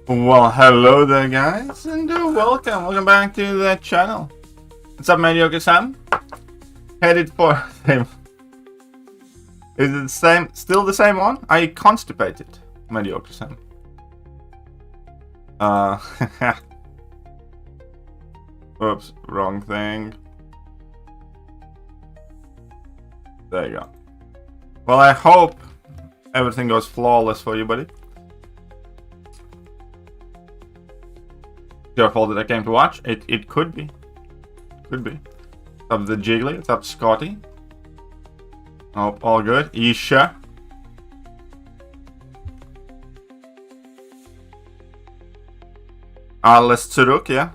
Well, hello there, guys, and welcome back to the channel. What's up, Mediocre Sam? Headed for same. Is it the same? Still the same one? Are you constipated, Mediocre Sam? Oops, wrong thing. There you go. Well, I hope everything goes flawless for you, buddy. Your fault that I came to watch. It could be. Could be. What's up, the Jiggly? What's up, Scotty? Oh, all good. Isha. Alice Tsuruk, yeah.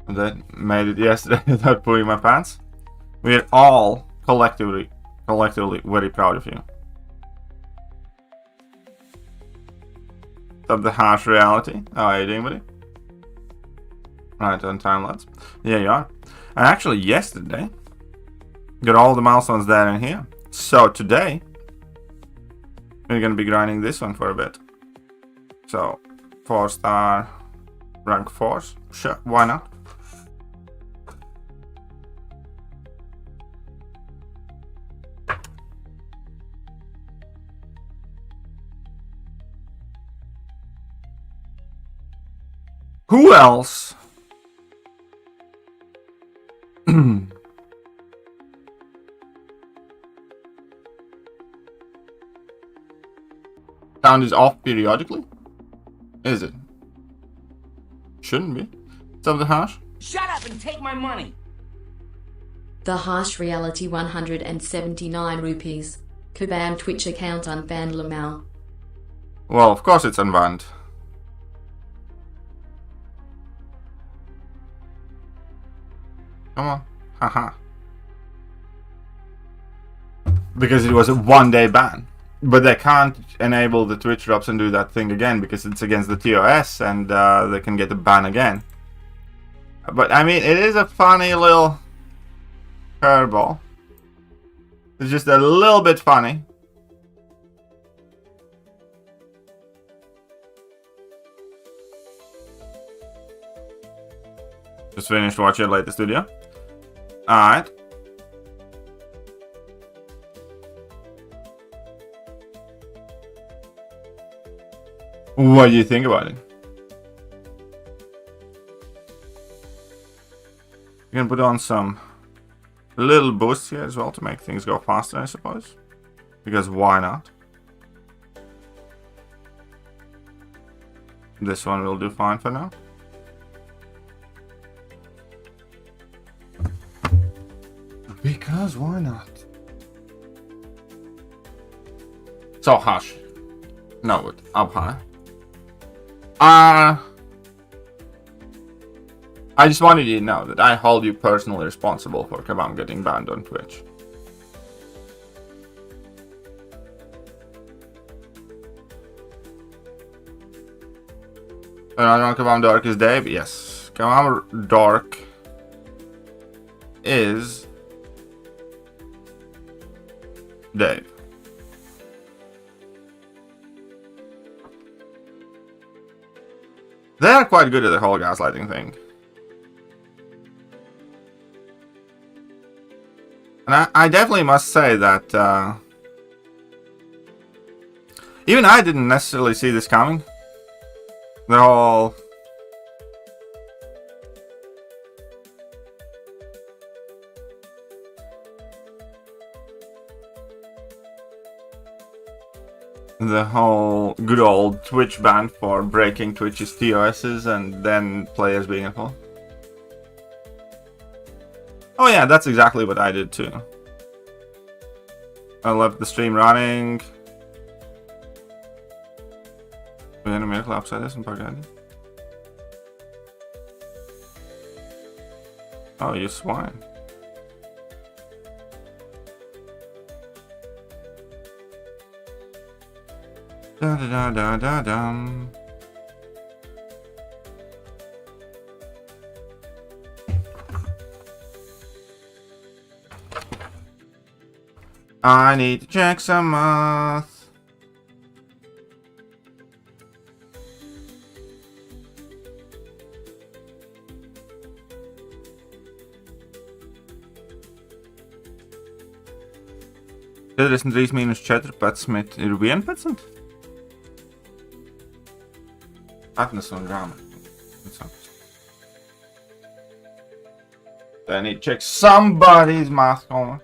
That made it yesterday without pulling my pants. We're all collectively very proud of you. Of the harsh reality. How are you doing, buddy? Right, on time-lapse. Yeah, you are. And actually, yesterday, got all the milestones there and here. So today, we're gonna be grinding this one for a bit. So, 4-star, rank 4s. Sure, why not? Who else? Sound is off periodically? Is it? Shouldn't be. What's up, the hash? Shut up and take my money! The harsh reality 179 rupees. Kabam Twitch account unbanned Lamau. Well, of course it's unbanned. Come on. Haha. Because it was a one-day ban. But they can't enable the Twitch drops and do that thing again because it's against the TOS and they can get a ban again. But I mean, it is a funny little curveball. It's just a little bit funny. Just finished watching the latest video. Alright. What do you think about it? You can put on some little boosts here as well to make things go faster, I suppose. Because why not? This one will do fine for now. Because why not? So hush. No, but up high. I just wanted you to know that I hold you personally responsible for Kabam getting banned on Twitch. And I know Kabam Dark is Dave. Yes, Kabam Dark is Dave. They're quite good at the whole gaslighting thing. And I definitely must say that even I didn't necessarily see this coming. The whole good old Twitch ban for breaking Twitch's TOSs and then players being at fault. Oh yeah, that's exactly what I did too. I left the stream running. We had a miracle upside this and bug ended. Oh, you swine. Da da da da da dum. I need to check some math. 43 mīnus 14 ir 11? Atnesu un grāmatu. I need to check somebody's math homework.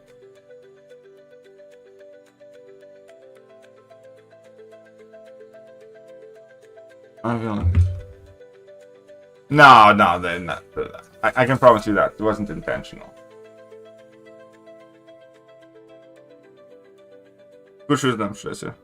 I'm feeling. No, they're not. I can promise you that. It wasn't intentional. Kurš uzdevums šis ir?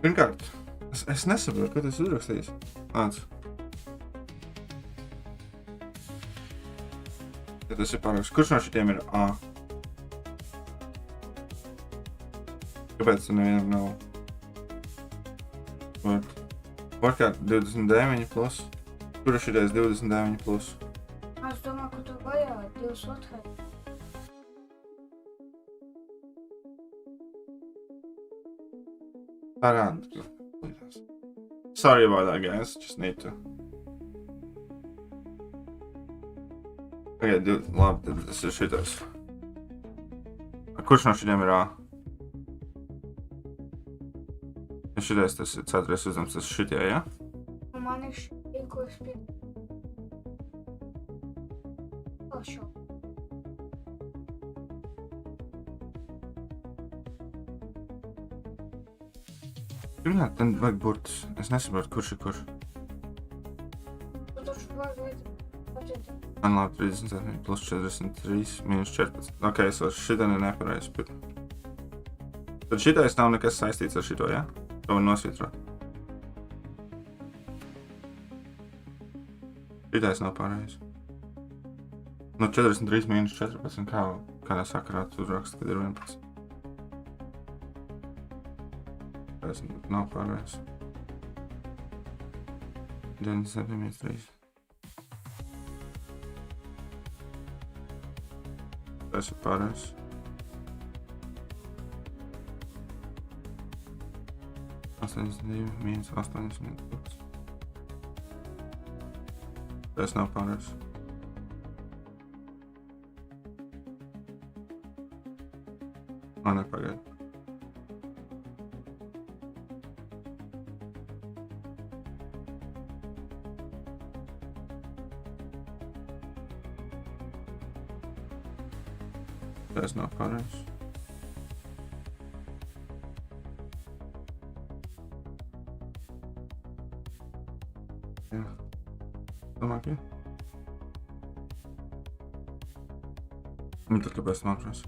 Pirmkārt, es nesaprotu, ko tas uzrakstījis. Nāc. Ja tas ir pārāks. Kurš no šitiem ir A? Kāpēc tu nevienam nav? Varkārt 29 plus. Kur ir šitais 29 plus? Es domāju, ka tu vajā 22. Sorry about that, guys. Just need to. Okay, labi, tad tas ir šitais. Kurš no šitiem ir A? Ja šitais tas ir 4. uzdevums, tas ir šitie, ja? Man ir šitie, ko es pie... Šo. Pirmkārt, tad vajag burtus. Es nesaprotu, kurš ir kurš. Tu taču vajag patīt. Man labi 37 plus 43 minus 14. Ok, so šitam ir nepareizi. Tad šitais nav nekas saistīts ar šito, ja? To var nosvītrot. Šitais nav pareizi. No 43 minus 14, kādā sakarā tu uzraksti, kad ir 11. Tas nav pareizi. 97 minus 3. Tas ir pareizi. Minus 80. Tas nav pareizi. Man nepagaid. Tas nav pareizi. Jā. Domāju, ka? Un tad kāpēc nav pareizi?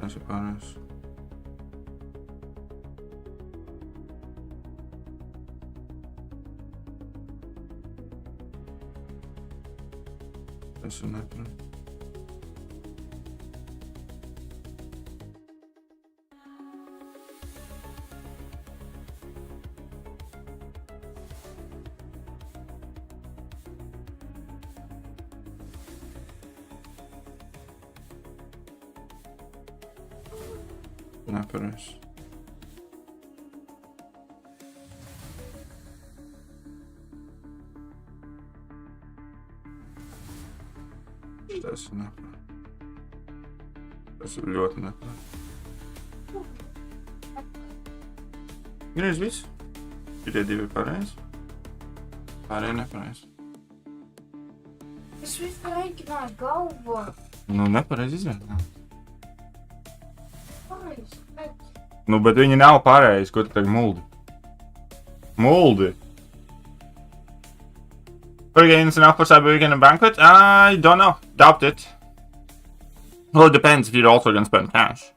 Tas ir pareizi. Tas ir nepareizi. Nepareizi. Tas ir nepareizi. Tas ir ļoti nepareizi. Griez viss. Šitie divi ir pareizi. Pārējie nepareizi. Es visu rēķināju galvā. Nu, nepareizi izrēķināt. Pareizi, bet... Nu, bet viņi nav pareizi, ko tu tagad muldi. Muldi! Gains enough for Cyber Weekend and Banquet? I don't know. Doubt it. Well, it depends if you're also gonna spend cash.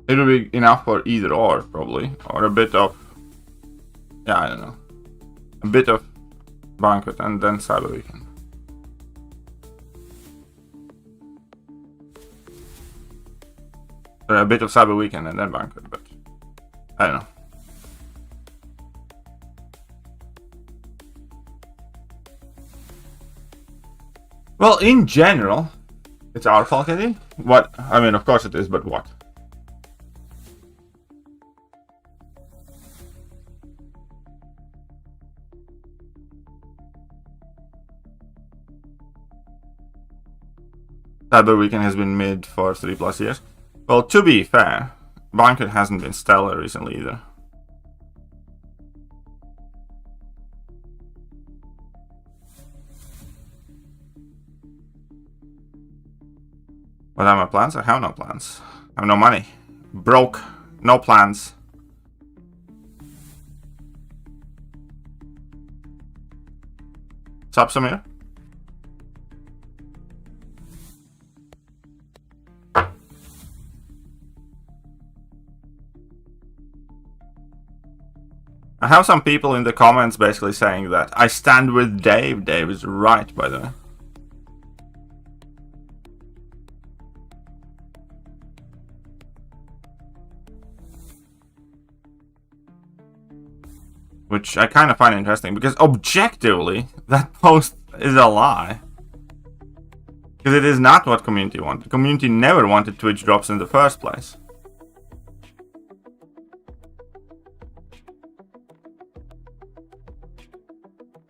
It will be enough for either or, probably. Or a bit of... Yeah, I don't know. A bit of Banquet and then Cyber Weekend. A bit of Cyber Weekend and then Banquet, but I don't know. Well, in general, it's our fault, I think. What? I mean, of course it is, but what? Cyber Weekend has been mid for 3+ years. Well, to be fair, Banquet hasn't been stellar recently either. What are my plans? I have no plans. I have no money. Broke. No plans. What's up, Samir? I have some people in the comments basically saying that I stand with Dave. Dave is right, by the way. Which I kind of find interesting, because objectively, that post is a lie. Because it is not what community wanted. The community never wanted Twitch drops in the first place.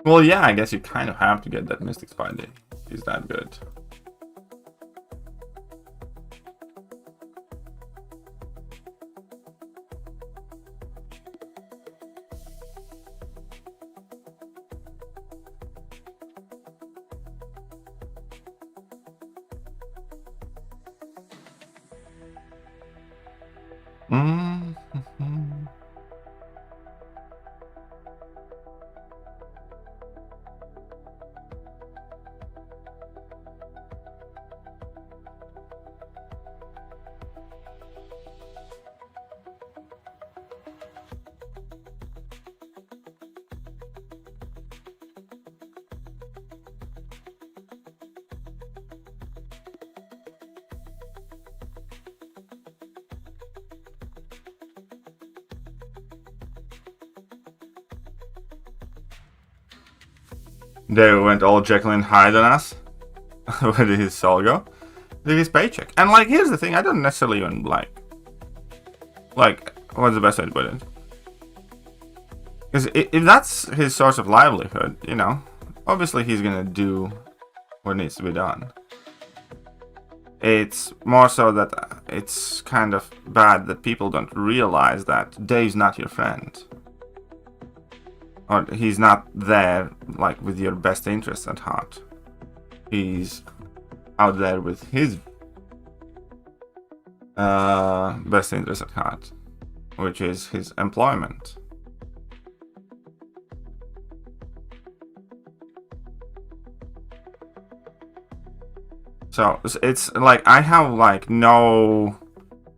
Well, yeah, I guess you kind of have to get that Mystic Spider. He's that good. They went all Jekyll and Hyde on us. Where did his soul go? Did his paycheck? And like, here's the thing, I don't necessarily even like, what's the best way to put it? Because if that's his source of livelihood, you know, obviously he's gonna do what needs to be done. It's more so that it's kind of bad that people don't realize that Dave's not your friend. Or he's not there, like, with your best interests at heart. He's out there with his best interest at heart, which is his employment. So it's like, I have like no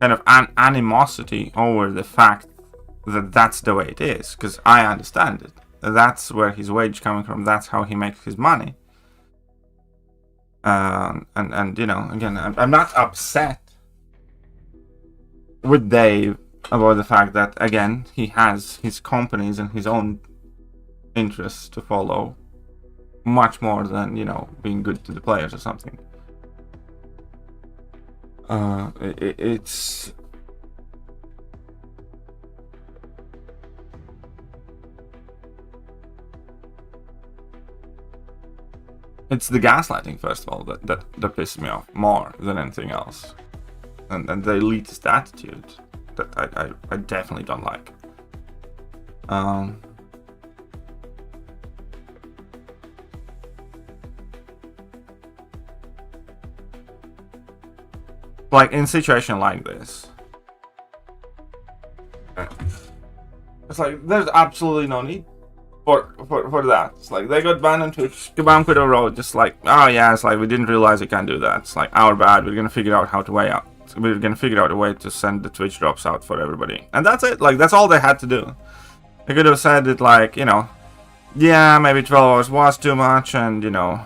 kind of animosity over the fact that that's the way it is, because I understand it. That's where his wage coming from. That's how he makes his money. And you know, again, I'm not upset with Dave about the fact that, again, he has his companies and his own interests to follow much more than, you know, being good to the players or something. It's the gaslighting, first of all, that pisses me off more than anything else, and the elitist attitude that I definitely don't like. Like, in a situation like this, it's like, there's absolutely no need for that. It's like, they got banned on Twitch, Kabam Quido Road, just like, oh yeah, it's like, we didn't realize we can't do that. It's like, our bad, we're gonna figure out how to we're gonna figure out a way to send the Twitch drops out for everybody. And that's it, like, that's all they had to do. They could have said it like, you know, yeah, maybe 12 hours was too much, and, you know,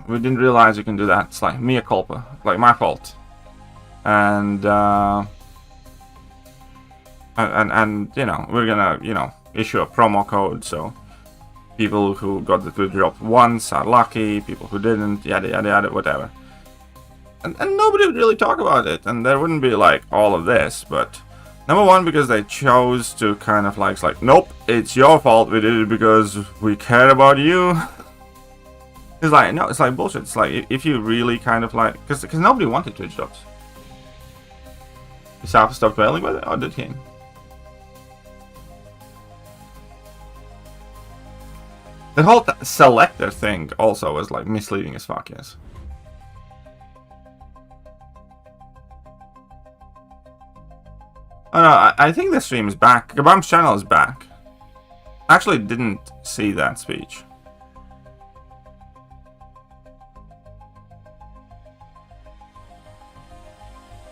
we didn't realize you can do that. It's like, mea culpa, like, my fault. and you know, we're gonna, you know, issue a promo code, so people who got the drop once are lucky, people who didn't, yada yada yada, whatever. And nobody would really talk about it, and there wouldn't be like all of this. But number one, because they chose to kind of like, it's like, nope, it's your fault, we did it because we care about you. It's like, no, it's like bullshit. It's like, if you really kind of like, because nobody wanted Twitch drops. Is Alpha stopped wailing with it, or did he? The whole selector thing also was like misleading as fuck, yes. Oh no, I think the stream is back. Kabam's channel is back. I actually didn't see that speech.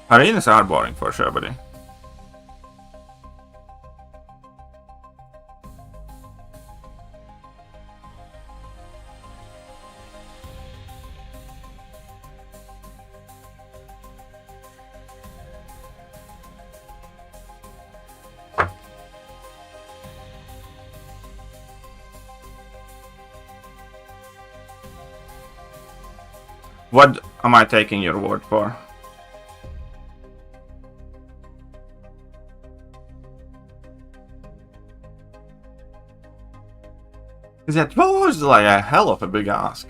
Arenas are boring for sure, buddy. What am I taking your word for? Is that $12 like a hell of a big ask?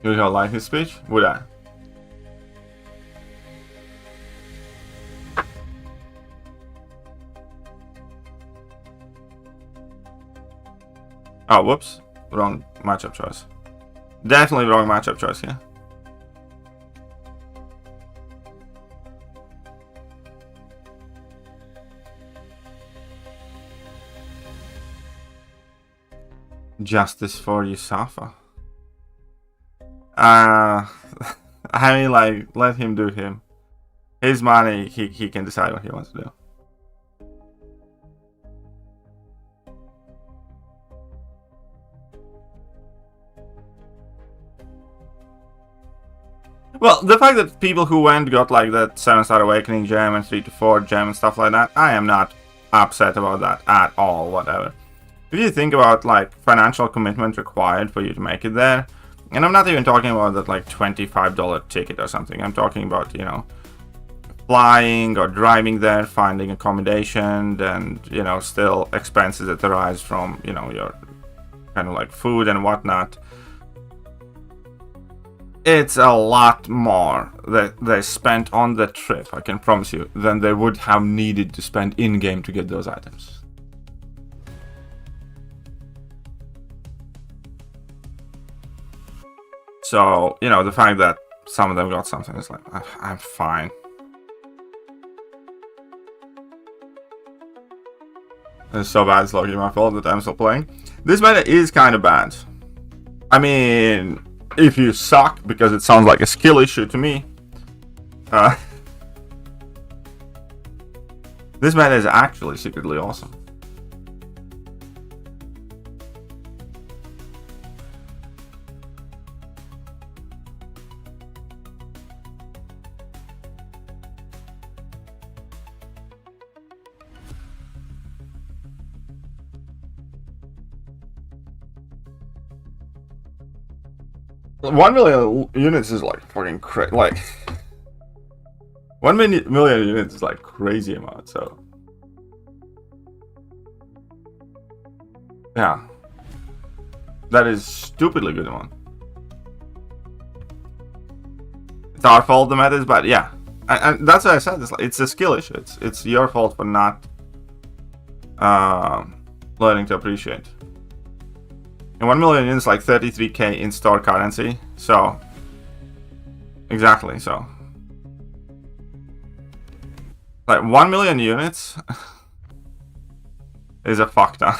Would you like his speech? Would I? Oh, whoops. Wrong matchup choice. Definitely wrong matchup choice, yeah. Justice for Yusafa. I mean, like, let him do him. His money, he can decide what he wants to do. Well, the fact that people who went got like that 7-star awakening gem and 3 to 4 gem and stuff like that, I am not upset about that at all, whatever. If you think about like financial commitment required for you to make it there, and I'm not even talking about that like $25 ticket or something, I'm talking about, you know, flying or driving there, finding accommodation, and, you know, still expenses that arise from, you know, your kind of like food and whatnot. It's a lot more that they spent on the trip, I can promise you, than they would have needed to spend in-game to get those items. So, you know, the fact that some of them got something is like, I'm fine. It's so bad, it's lucky my fault that I'm still playing. This meta is kind of bad. I mean, if you suck, because it sounds like a skill issue to me. This meta is actually secretly awesome. $1 million units is like fucking crazy. Like 1 million units is like crazy amount. So yeah, that is stupidly good amount. It's our fault the meta is bad. Yeah, and that's what I said. It's a skill issue. It's your fault for not learning to appreciate. And 1 million units like 33k in store currency. So exactly, so like 1 million units is a fuck ton.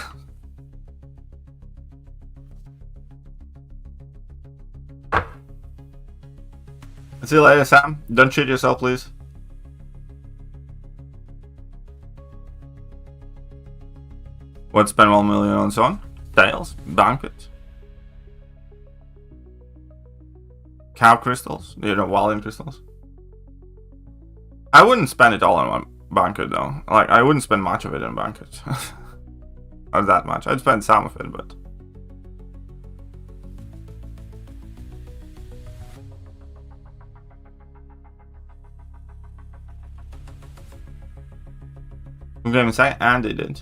See you later, Sam. Don't cheat yourself, please. What spend 1 million on on? Chels, Banquet. cow crystals, you know, Valiant crystals. I wouldn't spend it all on one banquet though. Like, I wouldn't spend much of it on banquet. Or that much. I'd spend some of it, but... I'm going to say, and it did.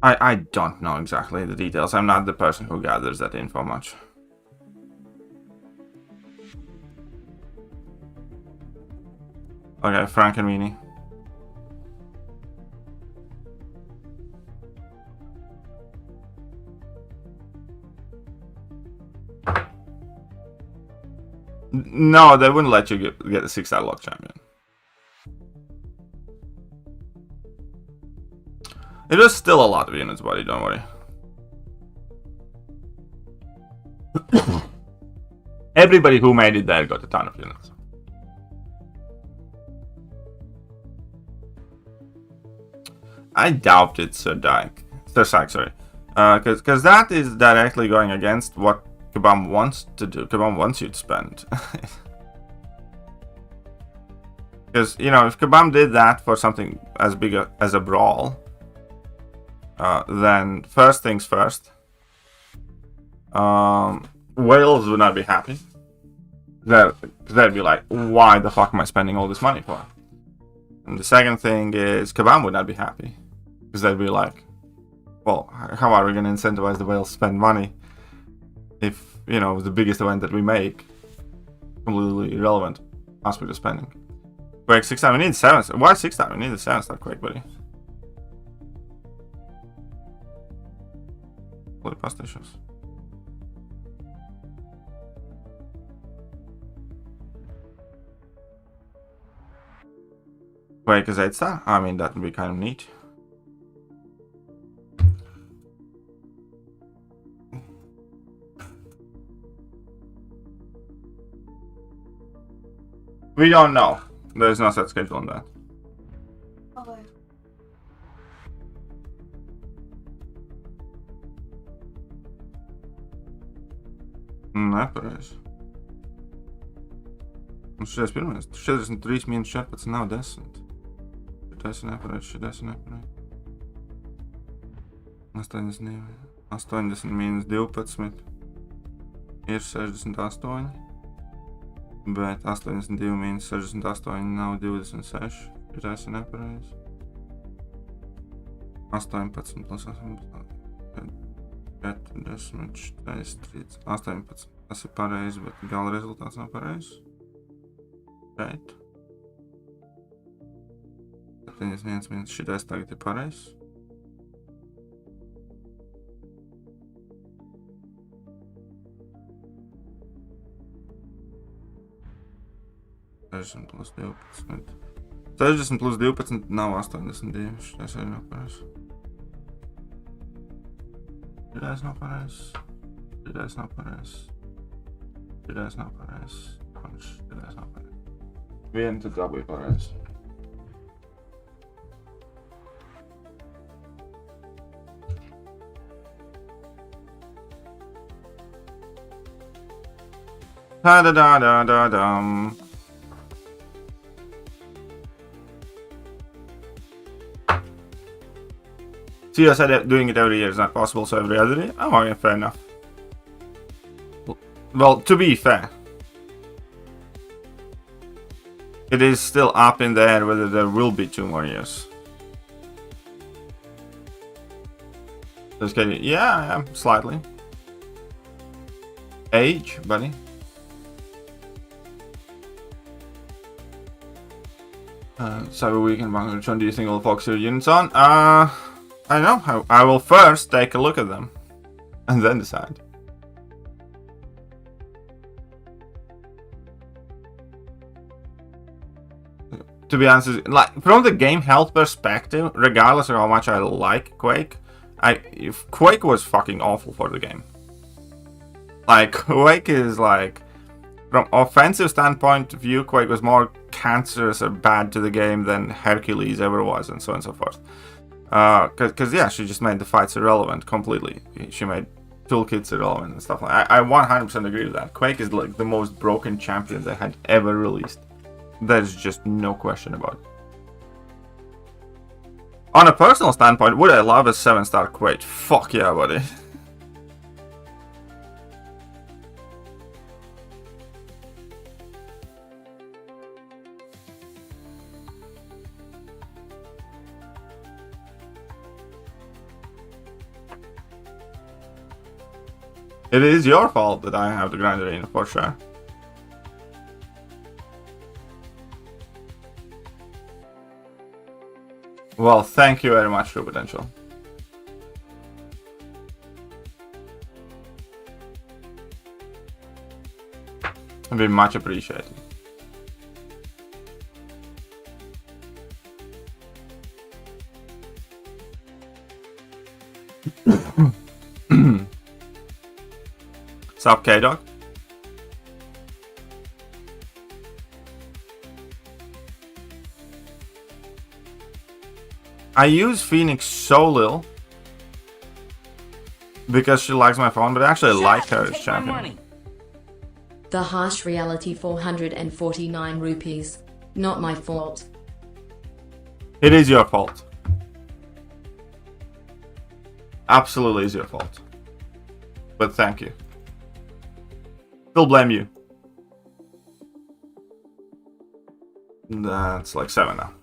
I don't know exactly the details. I'm not the person who gathers that info much. Okay, Frank and Weenie. No, they wouldn't let you get the 6-star lock champion. It was still a lot of units, buddy, don't worry. Everybody who made it there got a ton of units. I doubt it's Sir Syke, sorry. Because that is directly going against what Kabam wants to do. Kabam wants you to spend. Because, you know, if Kabam did that for something as big as a brawl, then first things first, Wales would not be happy. They'd be like, why the fuck am I spending all this money for? And the second thing is Kabam would not be happy. Because they'd be like, well, how are we going to incentivize the Wales to spend money if, you know, the biggest event that we make, completely irrelevant aspect of spending. Quake 6 time, we need 7. Why 6 time? We need the 7-star Quake, buddy. Holy pastiches. Quake is 8-star? I mean, that would be kind of neat. We don't know. There's no set schedule on that. Okay. Nepareizi. Un šis pirmais. 43 mīnus 14 nav 10. Šitais ir nepareizi, šitais ir nepareizi. 80 mīnus 12 ir 68. Bet 82 mīnus 68 nav 26. Šitais ir nepareizi. 18 plus 18. 40, 40, 18. Tas ir pareizi, bet gala rezultāts nav pareizs. Šeit. 71 minūtes. Šitais tagad ir pareizs. Plus 12. 60 plus 12 nav 82. Šitais arī nav pareizs. Šitais nav pareizs. Šitais nav pareizs. Šitais nav pareizs. Šitais nav pareizs. Vienu tad dabūju pareizs. Ta-da-da-da-da-dum. See, I said doing it every year is not possible, so every other day? Oh, okay, fair enough. Well, to be fair, it is still up in the air whether there will be 2 more years. Just kidding. Yeah, slightly. Age, buddy. Cyber Weekend, which one do you think will focus your units on? I know. I will first take a look at them and then decide. To be honest, like from the game health perspective, regardless of how much I like Quake, Quake was fucking awful for the game. Like Quake is like from offensive standpoint of view, Quake was more cancerous or bad to the game than Hercules ever was, and so on and so forth. Because yeah, she just made the fights irrelevant completely. She made toolkits irrelevant and stuff like that. I 100% agree with that. Quake is like the most broken champion they had ever released. There's just no question about it. On a personal standpoint, would I love a 7-star Quake? Fuck yeah, buddy. It is your fault that I have the grind arena, for sure. Well, thank you very much, True Potential. It'd be much appreciated. Sup, K-Dog? I use Phoenix so little because she likes my phone, but I actually like her as champion. The harsh reality 449 rupees. Not my fault. It is your fault. Absolutely is your fault. But thank you. Still blame you. That's like 7 now.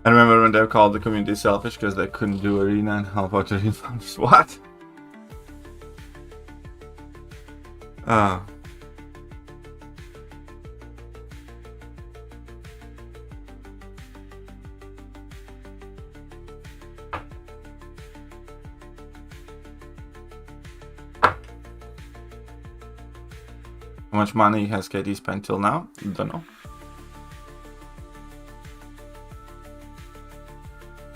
I remember when they called the community selfish because they couldn't do arena and help out the refunds. What? Oh. How much money has KD spent till now? Don't know.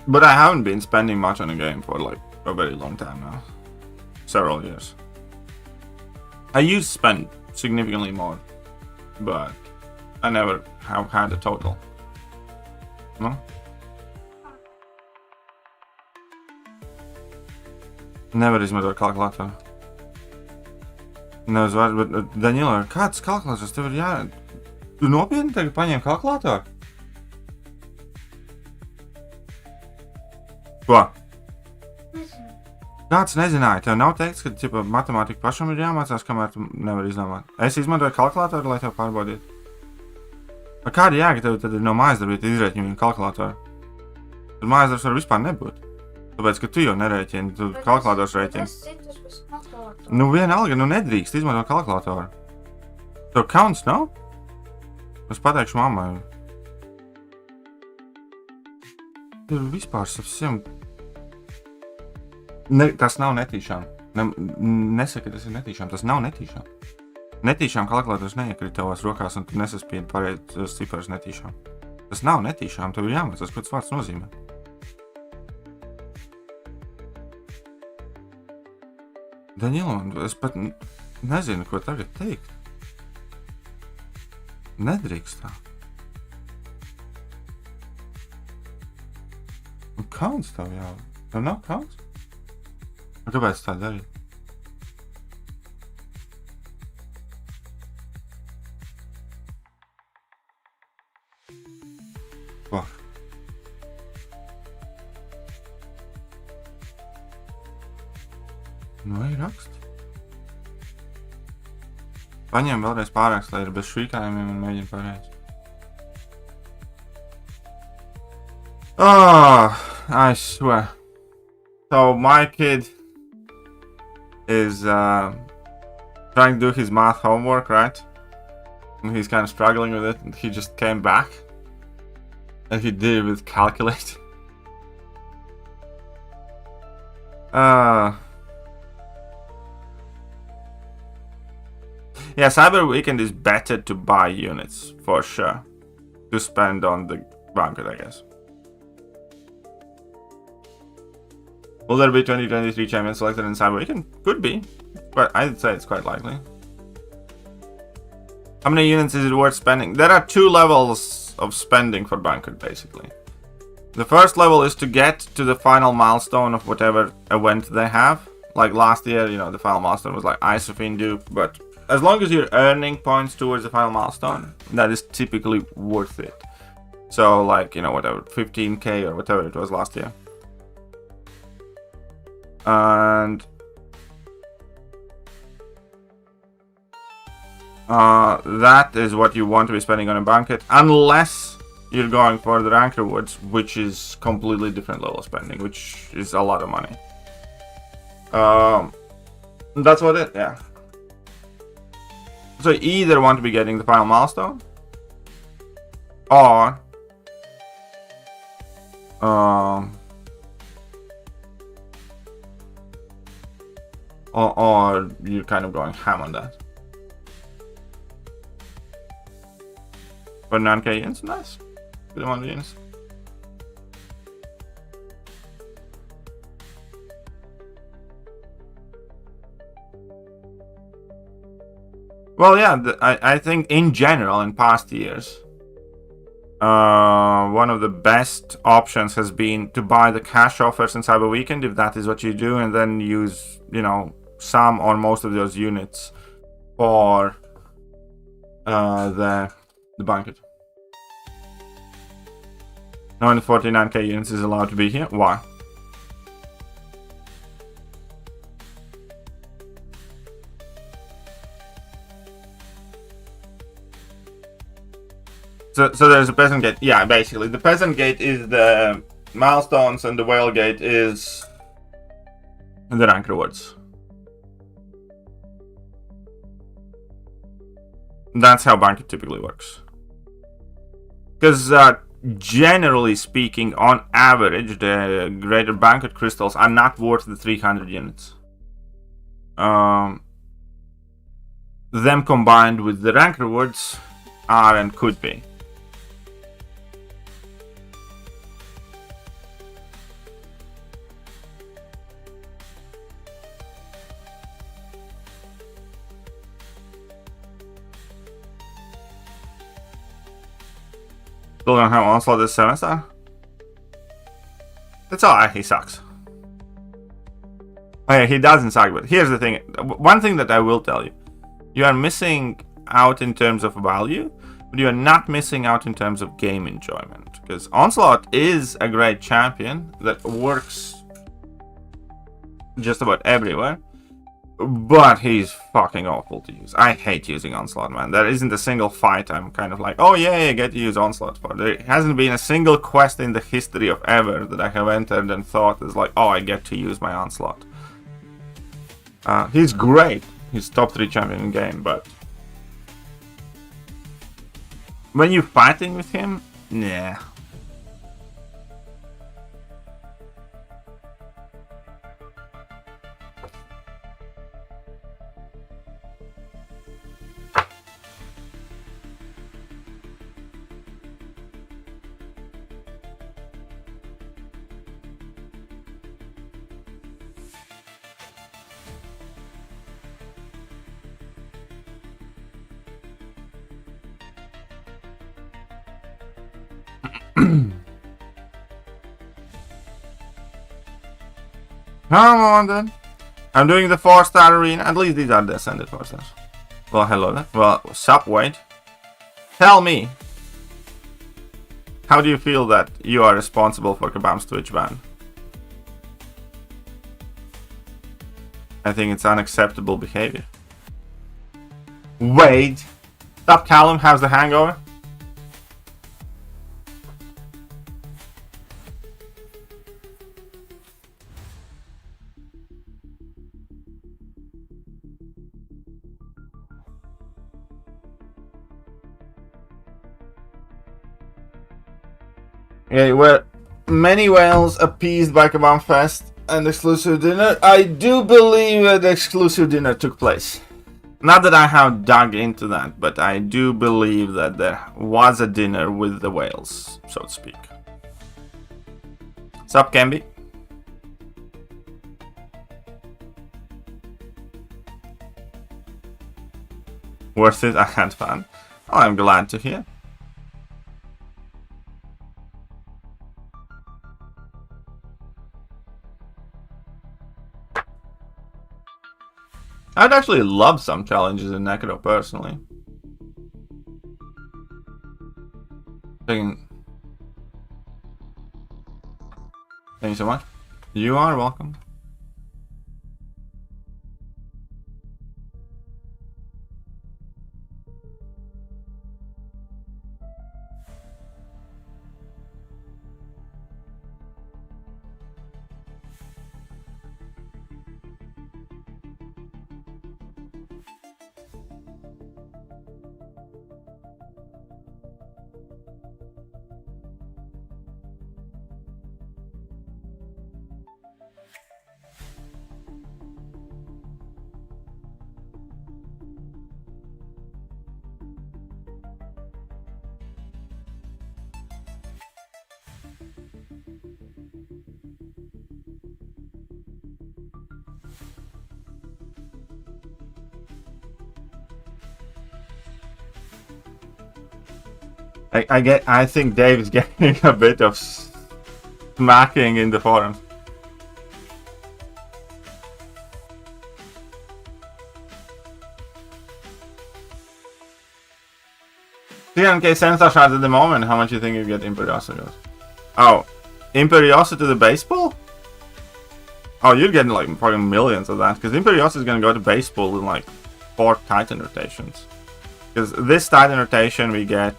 But I haven't been spending much on the game for like a very long time now. Several years. I used to spend significantly more, but I never have had a total. No? Never izmantoju kalkulātoru. Neuzvar, bet Daniela, kāds kalkulators tev ir jā... Tu nopietni tagad paņēmi kalkulātoru? Ko? Nezinu. Kāds nezināja, tev nav teikts, ka ķipa, matemātika pašam ir jāmācās, kamēr tu nevar izdomāt. Es izmantoju kalkulātoru, lai tev pārbaudītu. Kāda jēga tev tad ir no mājasdarbīta izrēķina kalkulātoru? Tad mājasdarbs var vispār nebūt. Tāpēc, ka tu jau nerēķini, tu kalkulators rēķini. Nu vienalga, nu nedrīkst izmantot kalkulātoru. Tev kauns nav? Es pateikšu mammai. Tur vispār savsiem... Tas nav netīšām. Nesaka, tas ir netīšām. Tas nav netīšām. Netīšām kalkulators neiekrīt tavās rokās un tu nesaspiedi pareizos ciparus netīšām. Tas nav netīšām. Tev ir jāmācās, ko tas vārds nozīmē. Daņilo, es pat nezinu, ko tagad teikt. Nedrīkst tā. Un kauns tev jau. Tev nav kauns? Un kāpēc tā darīt? Ko? Nu, ir raksti. Paņem vēlreiz pārrakstu, lai ir bez švīkājumiem un mēģina pareizi. I swear. So my kid is trying to do his math homework, right? And he's kind of struggling with it, and he just came back. If you did it with calculate. Yeah, Cyber Weekend is better to buy units, for sure. To spend on the banquet, I guess. Will there be 2023 champions selected in Cyber Weekend? Could be, but I'd say it's quite likely. How many units is it worth spending? There are 2 levels of spending for banquet, basically. The first level is to get to the final milestone of whatever event they have. Like last year, you know, the final milestone was like Isophene dupe, but as long as you're earning points towards the final milestone, that is typically worth it. So like, you know, whatever, 15k or whatever it was last year. And that is what you want to be spending on a banquet, unless you're going for the rank rewards, which is completely different level of spending, which is a lot of money. That's what it, yeah. So you either want to be getting the final milestone, or you're kind of going ham on that. But 9k units, nice. Good amount of units. Well, yeah, I think in general, in past years, one of the best options has been to buy the cash offers in Cyber Weekend, if that is what you do, and then use, you know, some or most of those units for the banquet. Only 49k units is allowed to be here. Why? So there's a peasant gate. Yeah, basically the peasant gate is the milestones, and the whale gate is the rank rewards. That's how banquet typically works. Because generally speaking, on average, the greater banquet crystals are not worth the 300 units. Them combined with the rank rewards are and could be. Still don't have Onslaught this semester. That's alright, he sucks. Oh yeah, he doesn't suck, but here's the thing. One thing that I will tell you. You are missing out in terms of value, but you are not missing out in terms of game enjoyment. Because Onslaught is a great champion that works just about everywhere. But he's fucking awful to use. I hate using Onslaught, man. There isn't a single fight I'm kind of like, oh yeah, I get to use Onslaught for. There hasn't been a single quest in the history of ever that I have entered and thought is like, oh, I get to use my Onslaught. He's great. He's top 3 champion in the game, but when you're fighting with him, nah. Come on then. I'm doing the 4-star arena. At least these are the ascended 4 stars. Well, hello then. Well, sup, wait. Tell me. How do you feel that you are responsible for Kabam's Twitch ban? I think it's unacceptable behavior. Wait. Stop, Callum. How's the hangover? Okay, were many whales appeased by Kebab Fest and exclusive dinner? I do believe that the exclusive dinner took place. Not that I have dug into that, but I do believe that there was a dinner with the whales, so to speak. Sup, Camby? Worth it? I had fun. Oh, I'm glad to hear. I'd actually love some challenges in Necro personally. Thank you so much. You are welcome. I think Dave is getting a bit of smacking in the forums. $300k cents are at the moment. How much do you think you get Imperiosity? Oh, Imperiosity to the baseball? Oh, you're getting like probably millions of that, because Imperiosity is gonna go to baseball in like 4 Titan rotations. Because this Titan rotation we get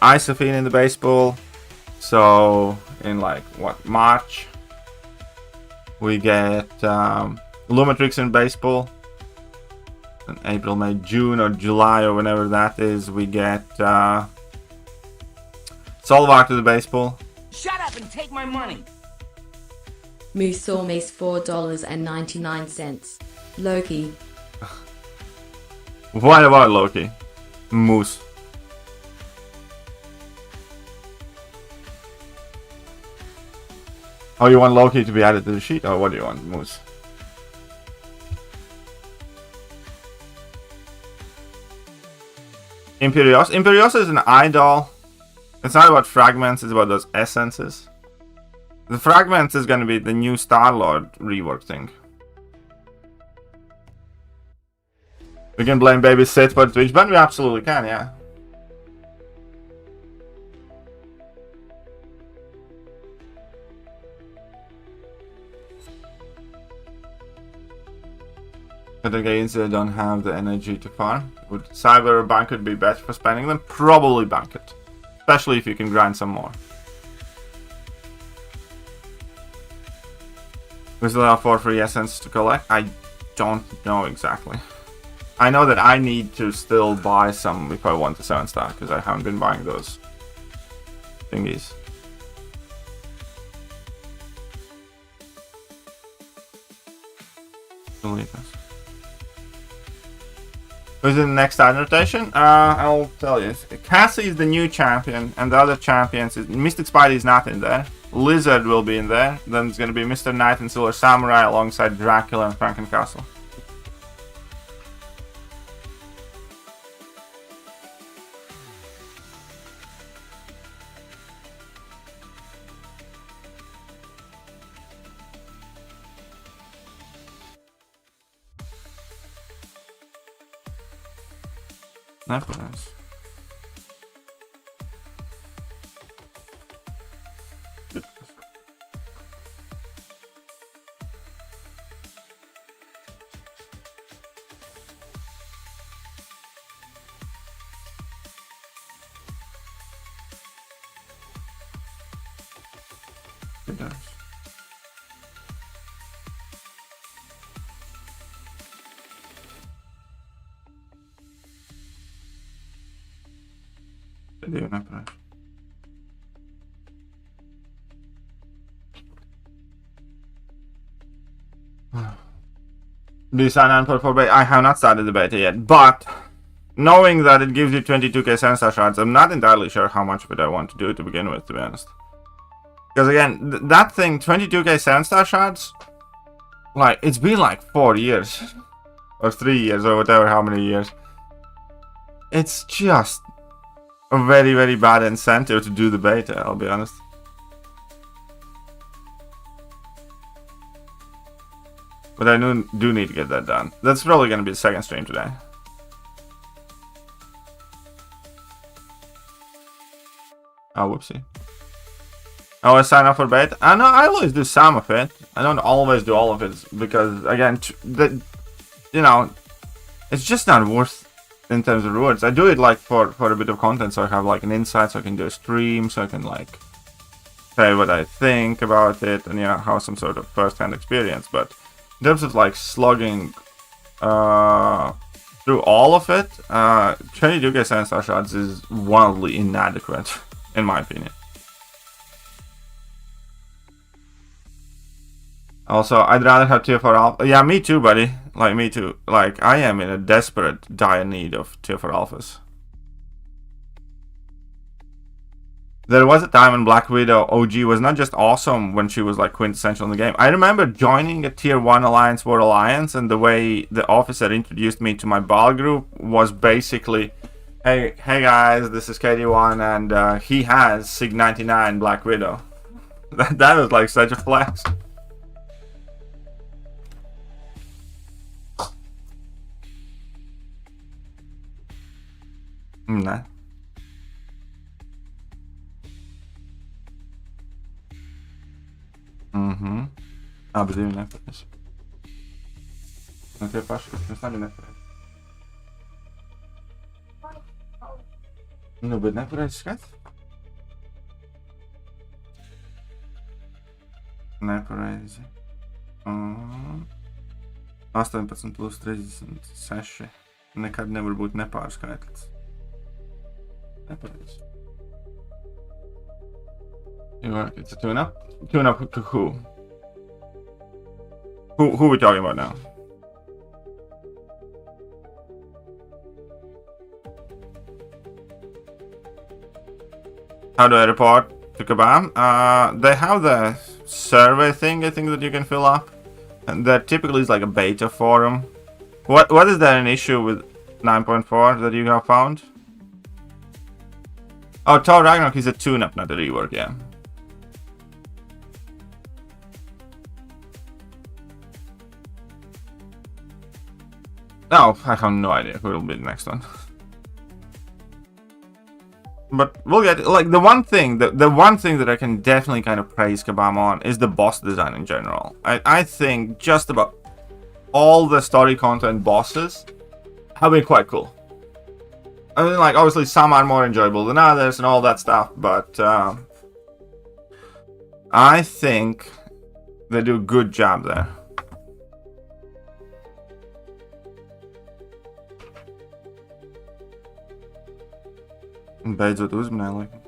Isophene in the baseball. So in like what, March we get Lumatrix in baseball. In April, May, June or July or whenever that is, we get Solvar to the baseball. Shut up and take my money. Musormes $4.99. Loki. What about Loki? Moose. Oh, you want Loki to be added to the sheet? Or what do you want, Moose? Imperios. Imperios is an idol. It's not about fragments, it's about those essences. The fragments is going to be the new Star-Lord rework thing. We can blame Baby Sith for the Twitch ban? We absolutely can, yeah. But the games that don't have the energy to farm. Would Cyber or Banquet be better for spending them? Probably Banquet. Especially if you can grind some more. We still have 4 free essence to collect? I don't know exactly. I know that I need to still buy some if I want the 7-star, because I haven't been buying those thingies. Delete this. Who's in the next Titan rotation? I'll tell you. Cassie is the new champion, and the other champions is Mystic Spidey is not in there. Lizard will be in there. Then it's gonna be Mr. Knight and Silver Samurai alongside Dracula and Frankencastle. Nice. It does. do not press. Do you sign on for beta? I have not started the beta yet, but knowing that it gives you 22k sensor shards, I'm not entirely sure how much of it I want to do to begin with, to be honest. Because again, that thing, 22k sensor shards, like, it's been like 4 years. Or 3 years, or whatever, how many years. It's just a very, very bad incentive to do the beta, I'll be honest. But I do need to get that done. That's probably going to be the second stream today. Oh, whoopsie. I always sign up for beta. I know I always do some of it. I don't always do all of it because, again, you know, it's just not worth in terms of rewards. I do it like for a bit of content, so I have like an insight, so I can do a stream, so I can like say what I think about it, and you know, have some sort of first-hand experience. But in terms of like slugging through all of it, 22k sensor shots is wildly inadequate, in my opinion. Also, I'd rather have tier 4 alpha. Yeah, me too, buddy. Like, me too. Like, I am in a desperate, dire need of tier 4 alphas. There was a time when Black Widow OG was not just awesome when she was, like, quintessential in the game. I remember joining a tier 1 alliance war alliance, and the way the officer introduced me to my ball group was basically, hey guys, this is KD1, and he has Sig 99 Black Widow. That was, like, such a flex. Nah. Abrir nefret. Não tem faixa, não sabe nefret. No by nefret skat? Nefret. 18 plus 36. Nekad nevar būt nepārskaitlis. It's a tune-up? Tune-up to who? Who are we talking about now? How do I report to Kabam? They have the survey thing, I think, that you can fill up. And that typically is like a beta forum. What is there an issue with 9.4 that you have found? Oh, Thor Ragnarok is a tune-up, not a rework, yeah. No, I have no idea who will be the next one. But we'll get it. Like, the one thing that I can definitely kind of praise Kabam on is the boss design in general. I think just about all the story content bosses have been quite cool. I mean, like, obviously some are more enjoyable than others and all that stuff, but I think they do a good job there. Beidzot uzmanēju, laikam.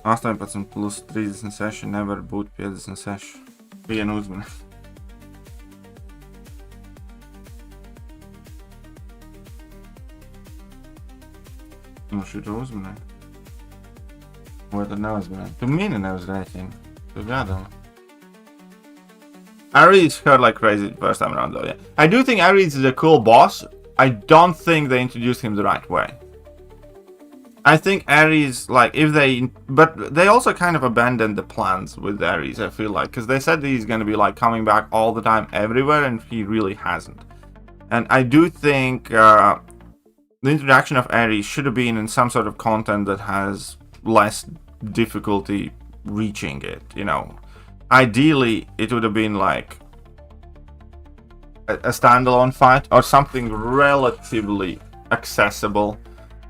$18 plus 36 nevar būt 56. Vienu uzmanēju. Nu, šito uzmanēju. Vai tad neuzmanēju? Tu mini neuzrēķini. Tu jādomā. Ares hurt like crazy the first time around though, yeah. I do think Ares is a cool boss. I don't think they introduced him the right way. I think Ares, like, but they also kind of abandoned the plans with Ares, I feel like. Because they said he's going to be, like, coming back all the time everywhere, and he really hasn't. And I do think the introduction of Ares should have been in some sort of content that has less difficulty reaching it, you know. Ideally, it would have been like a standalone fight or something relatively accessible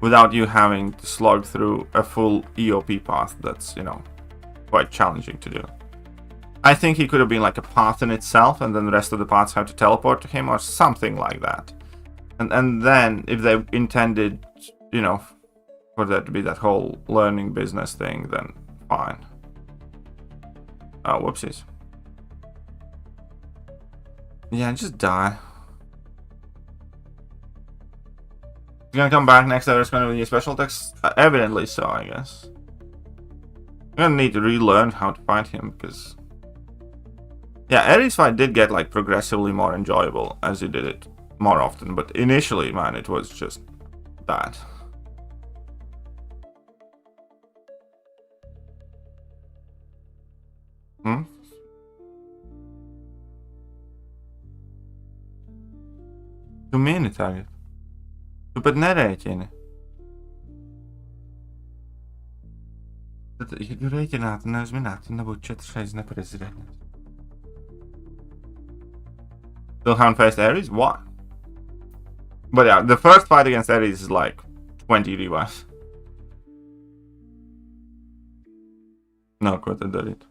without you having to slog through a full EOP path that's, you know, quite challenging to do. I think he could have been like a path in itself, and then the rest of the paths have to teleport to him or something like that. And then if they intended, you know, for that to be that whole learning business thing, then fine. Oh, whoopsies. Yeah, just die. He's gonna come back next episode. It's gonna be a special text. Evidently so, I guess. I'm gonna need to relearn how to fight him because, yeah, Ares fight did get like progressively more enjoyable as you did it more often, but initially, man, it was just bad. Hmm? Tu mini tagad? Tu pat nerēķini. Tad, ja tu rēķinātu, nevis minētu, nebūtu 4 reizes nepareizi rēķināt. Still haven't faced Ares? What? But yeah, the first fight against Ares is like 20 revives. No, ko tad darīt?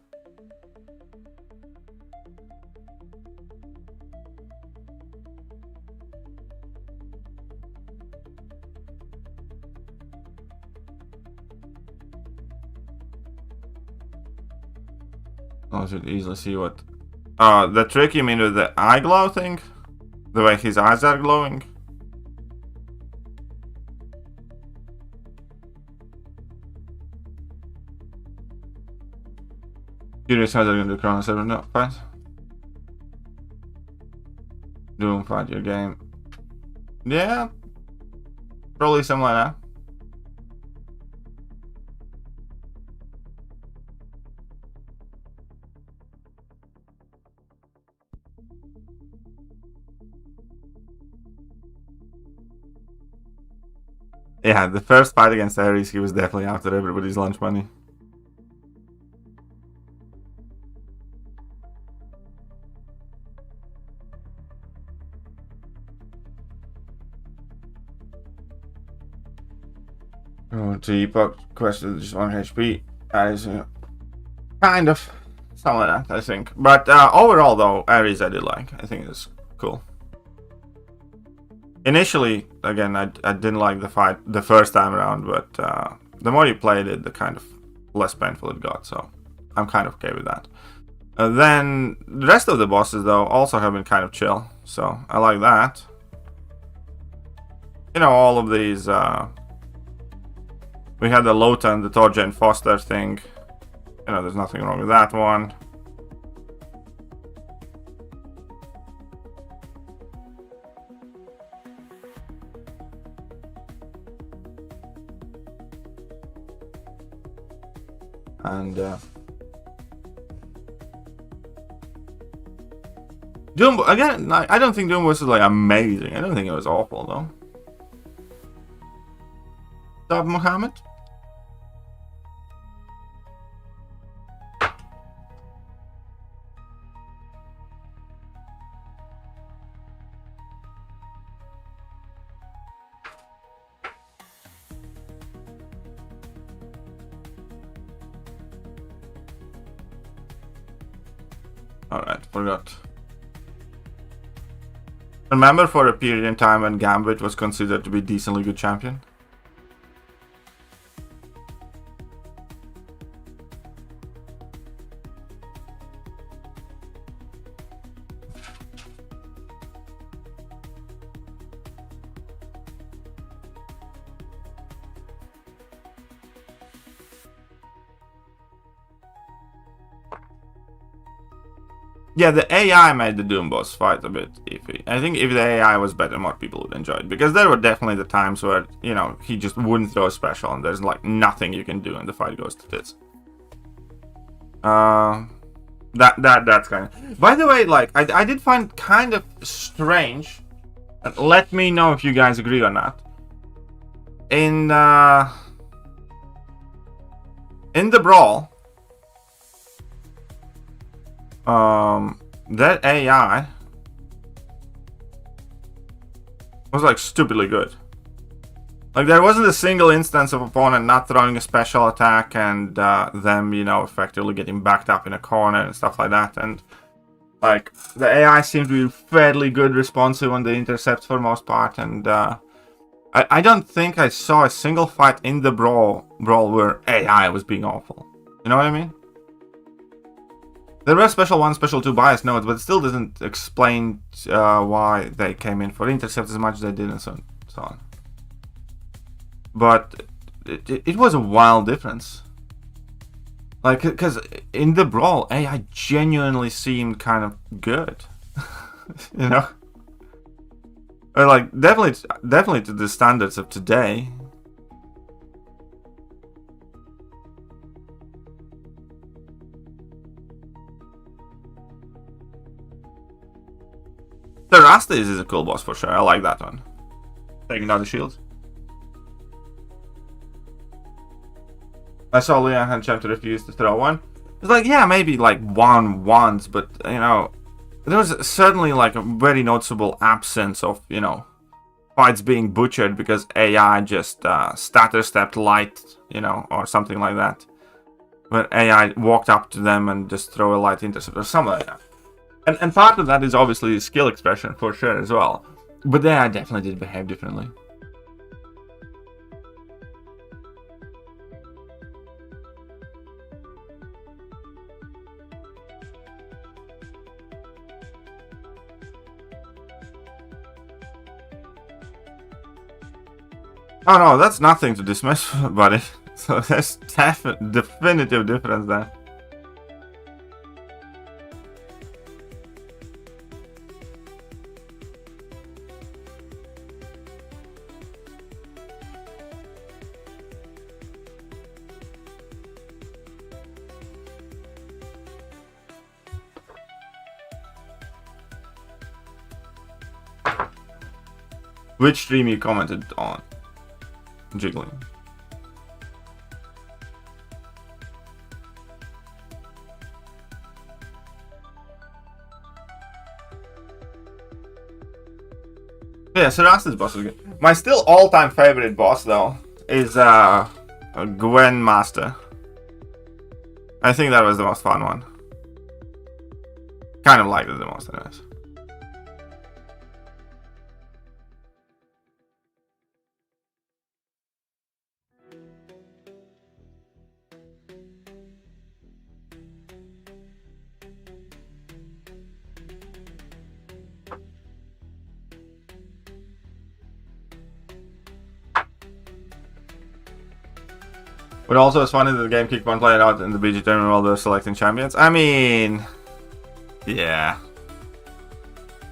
I should easily see what... the trick you mean with the eye glow thing? The way his eyes are glowing? Curious how they're gonna do Chrono server. No, fine. Doom fight your game. Yeah. Probably something like that. Yeah, the first fight against Ares, he was definitely after everybody's lunch money. Oh, G pop question just 1 HP. As kind of something like that, I think. But overall, though, Ares I did like. I think it's cool. Initially, again, I didn't like the fight the first time around, but the more you played it, the kind of less painful it got, so I'm kind of okay with that. Then, the rest of the bosses, though, also have been kind of chill, so I like that. You know, all of these, we had the Lotan, the Torja and Foster thing. You know, there's nothing wrong with that one. And Doom, again, I don't think Doom was like amazing. I don't think it was awful though. Stop, Mohammed. Alright, forgot. Remember for a period in time when Gambit was considered to be decently good champion? Yeah, the AI made the Doom boss fight a bit iffy. I think if the AI was better, more people would enjoy it. Because there were definitely the times where, you know, he just wouldn't throw a special and there's like nothing you can do and the fight goes to this. That's kind of... By the way, like, I did find kind of strange, and let me know if you guys agree or not. In the Brawl, that AI was like stupidly good. Like, there wasn't a single instance of opponent not throwing a special attack and them, you know, effectively getting backed up in a corner and stuff like that. And, like, the AI seemed to be fairly good responsive on the intercepts for most part. And I don't think I saw a single fight in the brawl where AI was being awful. You know what I mean? There were special 1, special 2 bias nodes, but it still doesn't explain why they came in for intercepts as much as they did and so on. But it was a wild difference. Like, because in the brawl, AI genuinely seemed kind of good. You know? Or like, definitely to the standards of today. The Rastas is a cool boss for sure. I like that one. Taking down the shields. I saw Leon had attempt to refuse to throw one. It's like, yeah, maybe like one once, but, you know, there was certainly like a very noticeable absence of, you know, fights being butchered because AI just stutter stepped light, you know, or something like that. Where AI walked up to them and just throw a light intercept or something like that. And part of that is obviously skill expression for sure as well. But AI definitely did behave differently. Oh no, that's nothing to dismiss, buddy. So there's definitive difference there. Which stream you commented on? Jiggling. Yeah, so that's this boss is good. My still all-time favorite boss though is Gwen Master. I think that was the most fun one. Kind of liked it the most anyways. But also it's funny that the game kicked one player out in the BG tournament while they're selecting champions. I mean, yeah.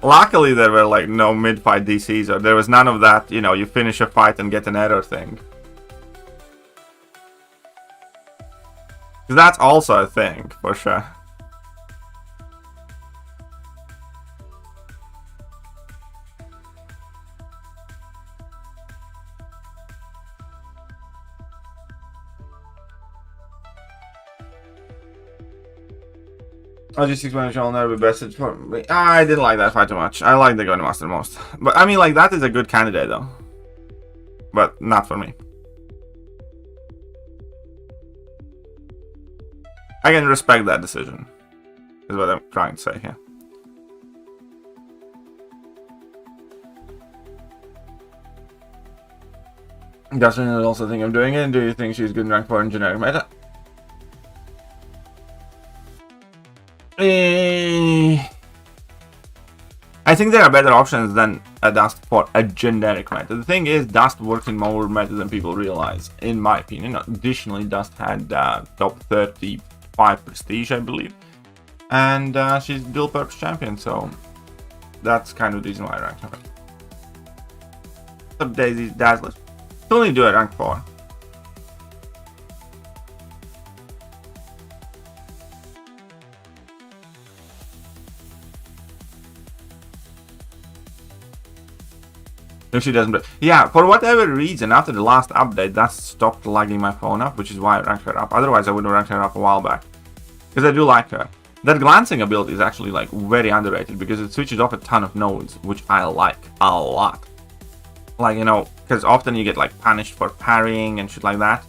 Luckily there were like no mid-fight DCs, or there was none of that, you know, you finish a fight and get an error thing. Because that's also a thing, for sure. Logistics manager will never be best for me. I didn't like that fight too much. I like the Gun Master most. But I mean, like, that is a good candidate though. But not for me. I can respect that decision. Is what I'm trying to say here. Justin also think I'm doing it. Do you think she's good in rank 4 in generic meta? I think there are better options than a Dust for a generic meta. The thing is, Dust works in more meta than people realize, in my opinion. Additionally, Dust had top 35 prestige, I believe. And she's dual purpose champion, so that's kind of the reason why I ranked her. What's up, Daisy Dazzlers? Still need to do a rank 4. If she doesn't, yeah, for whatever reason, after the last update, that stopped lagging my phone up, which is why I ranked her up. Otherwise, I would have ranked her up a while back. Because I do like her. That glancing ability is actually, like, very underrated, because it switches off a ton of nodes, which I like a lot. Like, you know, because often you get like punished for parrying and shit like that.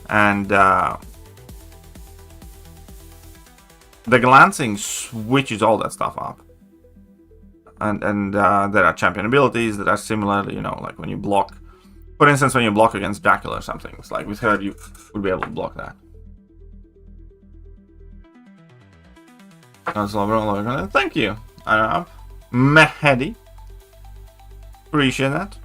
And the glancing switches all that stuff up. And there are champion abilities that are similar, you know, like when you block. For instance, when you block against Dracula or something. It's like with her, you would be able to block that. Thank you, Mehedi. Appreciate that.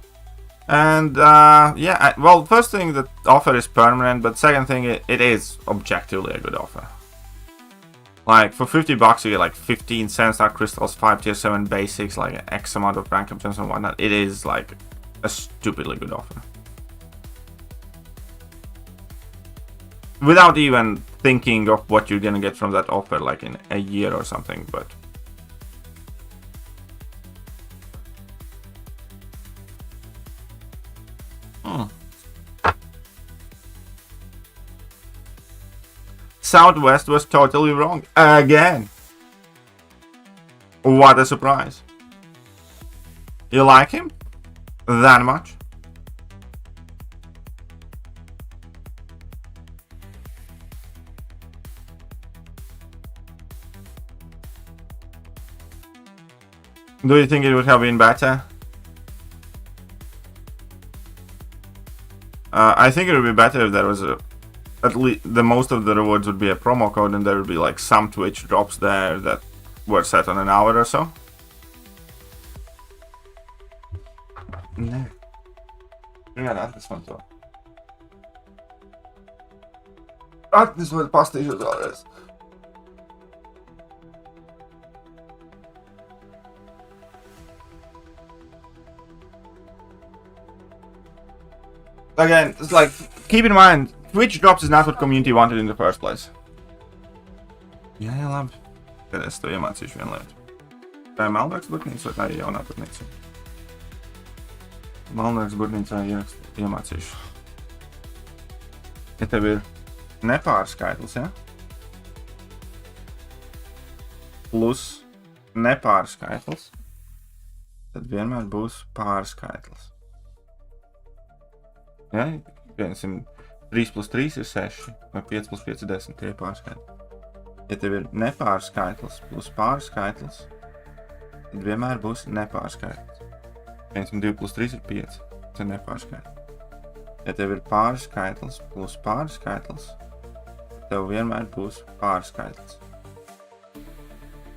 And yeah, well, first thing, the offer is permanent, but second thing, it is objectively a good offer. Like, for $50 you get like 15 Senstar crystals, 5 tier 7 basics, like X amount of rank options and whatnot. It is like a stupidly good offer. Without even thinking of what you're gonna get from that offer like in a year or something, but... Southwest was totally wrong. Again. What a surprise. You like him? That much? Do you think it would have been better? I think it would be better if there was a... At least the most of the rewards would be a promo code, and there would be like some Twitch drops there that were set on an hour or so. No. Yeah, that's fun too. This is what pasta is. Again, it's like, keep in mind, Twitch drops is not what community wanted in the first place. Ja, ja, labi. Tad es to iemācīšu vienu lietu. Malnāks burtnīca vai tā ir jaunā burtnīca? Malnāks burtnīcā iemācīšu. Ja tev ir nepārskaitlis, ja? Plus nepārskaitlis, tad vienmēr būs pārskaitlis. Ja? Piemēram, 3 plus 3 ir 6, vai 5 plus 5 ir 10, tie ir pārskaitli. Ja tev ir nepārskaitlis plus pārskaitlis, tad vienmēr būs nepārskaitlis. Piemēram, 2 plus 3 ir 5, tas ir nepārskaitlis. Ja tev ir pārskaitlis plus pārskaitlis, tev vienmēr būs pārskaitlis.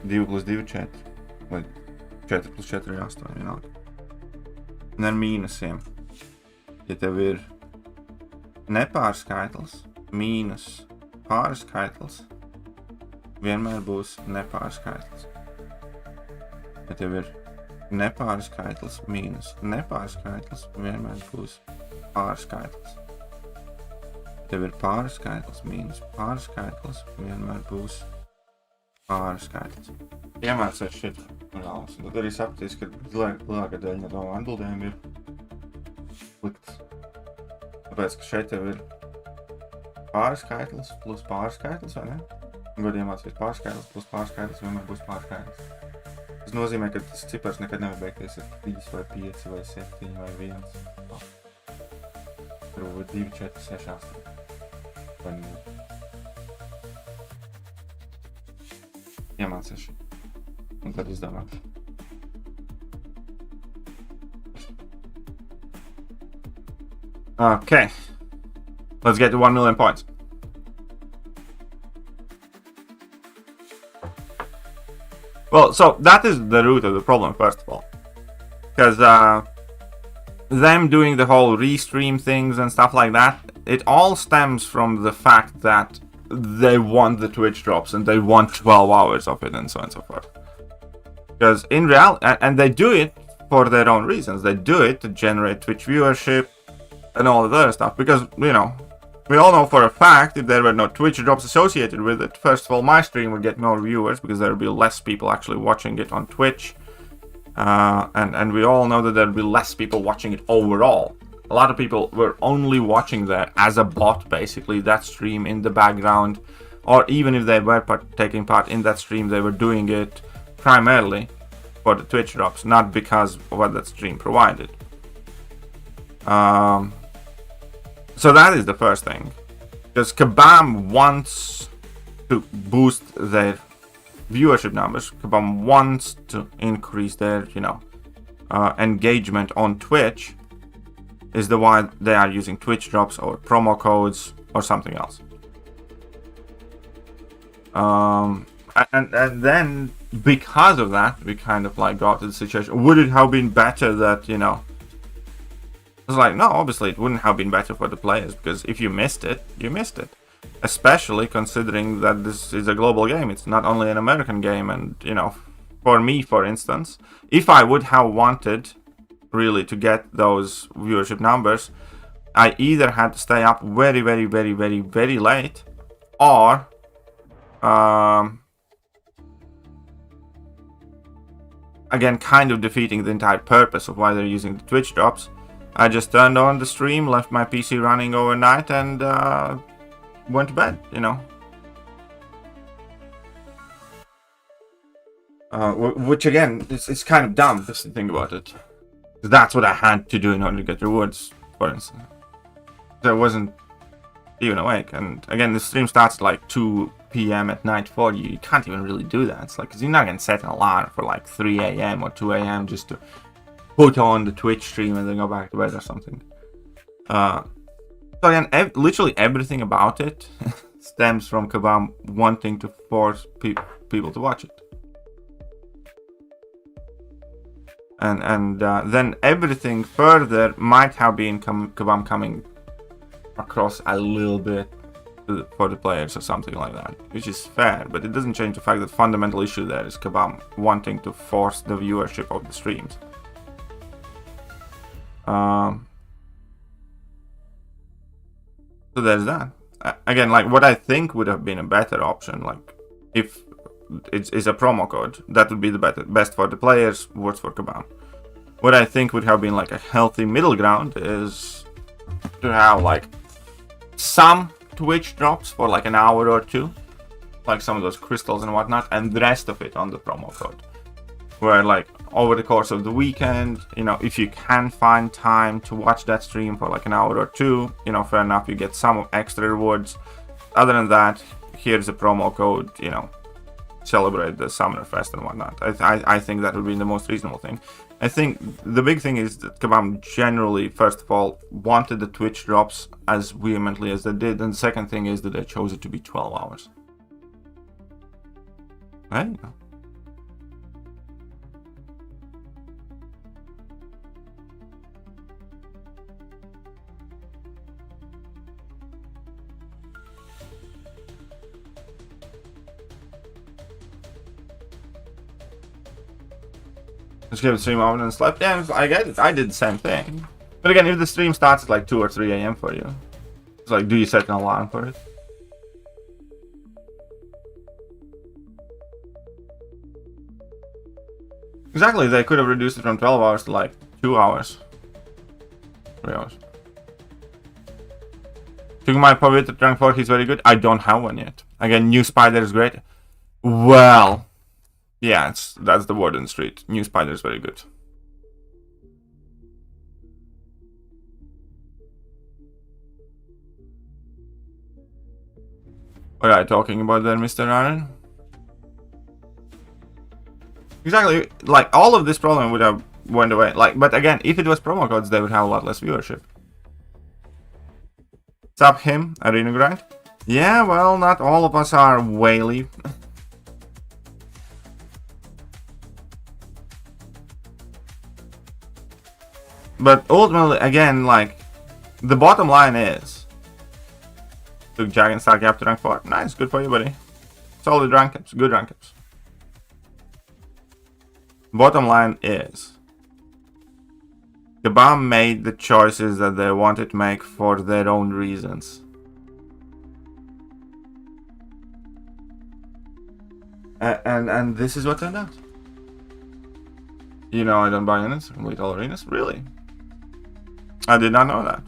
2 plus 2 ir 4, vai 4 plus 4 ir 8, vienalga. Un ar mīnusiem. Ja tev ir nepārskaitlis mīnus pārskaitlis, vienmēr būs nepārskaitlis. Ja tev ir nepārskaitlis mīnus nepārskaitlis, vienmēr būs pārskaitlis. Ja tev ir pārskaitlis mīnus pārskaitlis, vienmēr būs pārskaitlis. Iemācies šit galvas, un tad arī sapratīs, ka lielākā daļa no atbildēm ir sliktas. Tāpēc, ka šeit tev ir pārskaitlis plus pārskaitlis, vai ne? Un god iemācīs pārskaitlis plus pārskaitlis, vienmēr būs pārskaitlis. Tas nozīmē, ka tas cipars nekad nevar beigties ar 3 vai 5 vai 7 vai 1. Varbūt 2, 4, 6, 8. Vai ne? Iemācies šeit. Un tad izdomā. Okay, let's get to 1 million points. Well, so that is the root of the problem, first of all. Because them doing the whole restream things and stuff like that, it all stems from the fact that they want the Twitch drops and they want 12 hours of it and so on and so forth. Because in reality, and they do it for their own reasons. They do it to generate Twitch viewership and all of the other stuff, because, you know, we all know for a fact if there were no Twitch drops associated with it, first of all, my stream would get more viewers because there would be less people actually watching it on Twitch, and we all know that there would be less people watching it overall. A lot of people were only watching there as a bot, basically, that stream in the background, or even if they were taking part in that stream, they were doing it primarily for the Twitch drops, not because of what that stream provided. So that is the first thing. Because Kabam wants to boost their viewership numbers. Kabam wants to increase their, engagement on Twitch. Is the why they are using Twitch drops or promo codes or something else. And then because of that, we kind of like got to the situation. Would it have been better that, it's like, no, obviously it wouldn't have been better for the players, because if you missed it, you missed it. Especially considering that this is a global game. It's not only an American game. And, for me, for instance, if I would have wanted really to get those viewership numbers, I either had to stay up very, very, very, very, very late, or again, kind of defeating the entire purpose of why they're using the Twitch drops. I just turned on the stream, left my PC running overnight, and went to bed, which again, it's kind of dumb just to think about it. That's what I had to do in order to get rewards, for instance. So I wasn't even awake. And again, the stream starts at like 2 p.m. at night for you. You can't even really do that. It's like, because you're not going to set an alarm for like 3 a.m. or 2 a.m. just to put on the Twitch stream and then go back to bed or something. So again, literally everything about it stems from Kabam wanting to force people to watch it. And then everything further might have been Kabam coming across a little bit for the players or something like that, which is fair, but it doesn't change the fact that the fundamental issue there is Kabam wanting to force the viewership of the streams. So there's that. Again, like what I think would have been a better option, like if it's a promo code, that would be the best for the players, worse for Kabam. What I think would have been like a healthy middle ground is to have like some Twitch drops for like an hour or two, like some of those crystals and whatnot, and the rest of it on the promo code. Where like over the course of the weekend, if you can find time to watch that stream for like an hour or two, fair enough, you get some extra rewards. Other than that, here's a promo code, celebrate the Summoner Fest and whatnot. I think that would be the most reasonable thing. I think the big thing is that Kabam generally, first of all, wanted the Twitch drops as vehemently as they did, and the second thing is that they chose it to be 12 hours. There you go. Just give the stream over and slept. Yeah, I get it. I did the same thing. But again, if the stream starts at like 2 or 3 a.m. for you, it's like, do you set an alarm for it? Exactly, they could have reduced it from 12 hours to like 2 hours. 3 hours. Took my favorite rank 4, he's very good. I don't have one yet. Again, new spider is great. Well, yeah, that's the word in the street. New spider is very good. What are you talking about there, Mr. Aaron? Exactly, like all of this problem would have went away. Like, but again, if it was promo codes, they would have a lot less viewership. Sup him, Arena Grind? Yeah, well, not all of us are whaley. But ultimately, again, like, the bottom line is, took Dragon Star Gap to rank 4. Nice, good for you, buddy. Solid rank ups, good rank ups. Bottom line is, Kabam made the choices that they wanted to make for their own reasons. And this is what turned out. You know I don't buy units, complete all arenas? Really? I did not know that.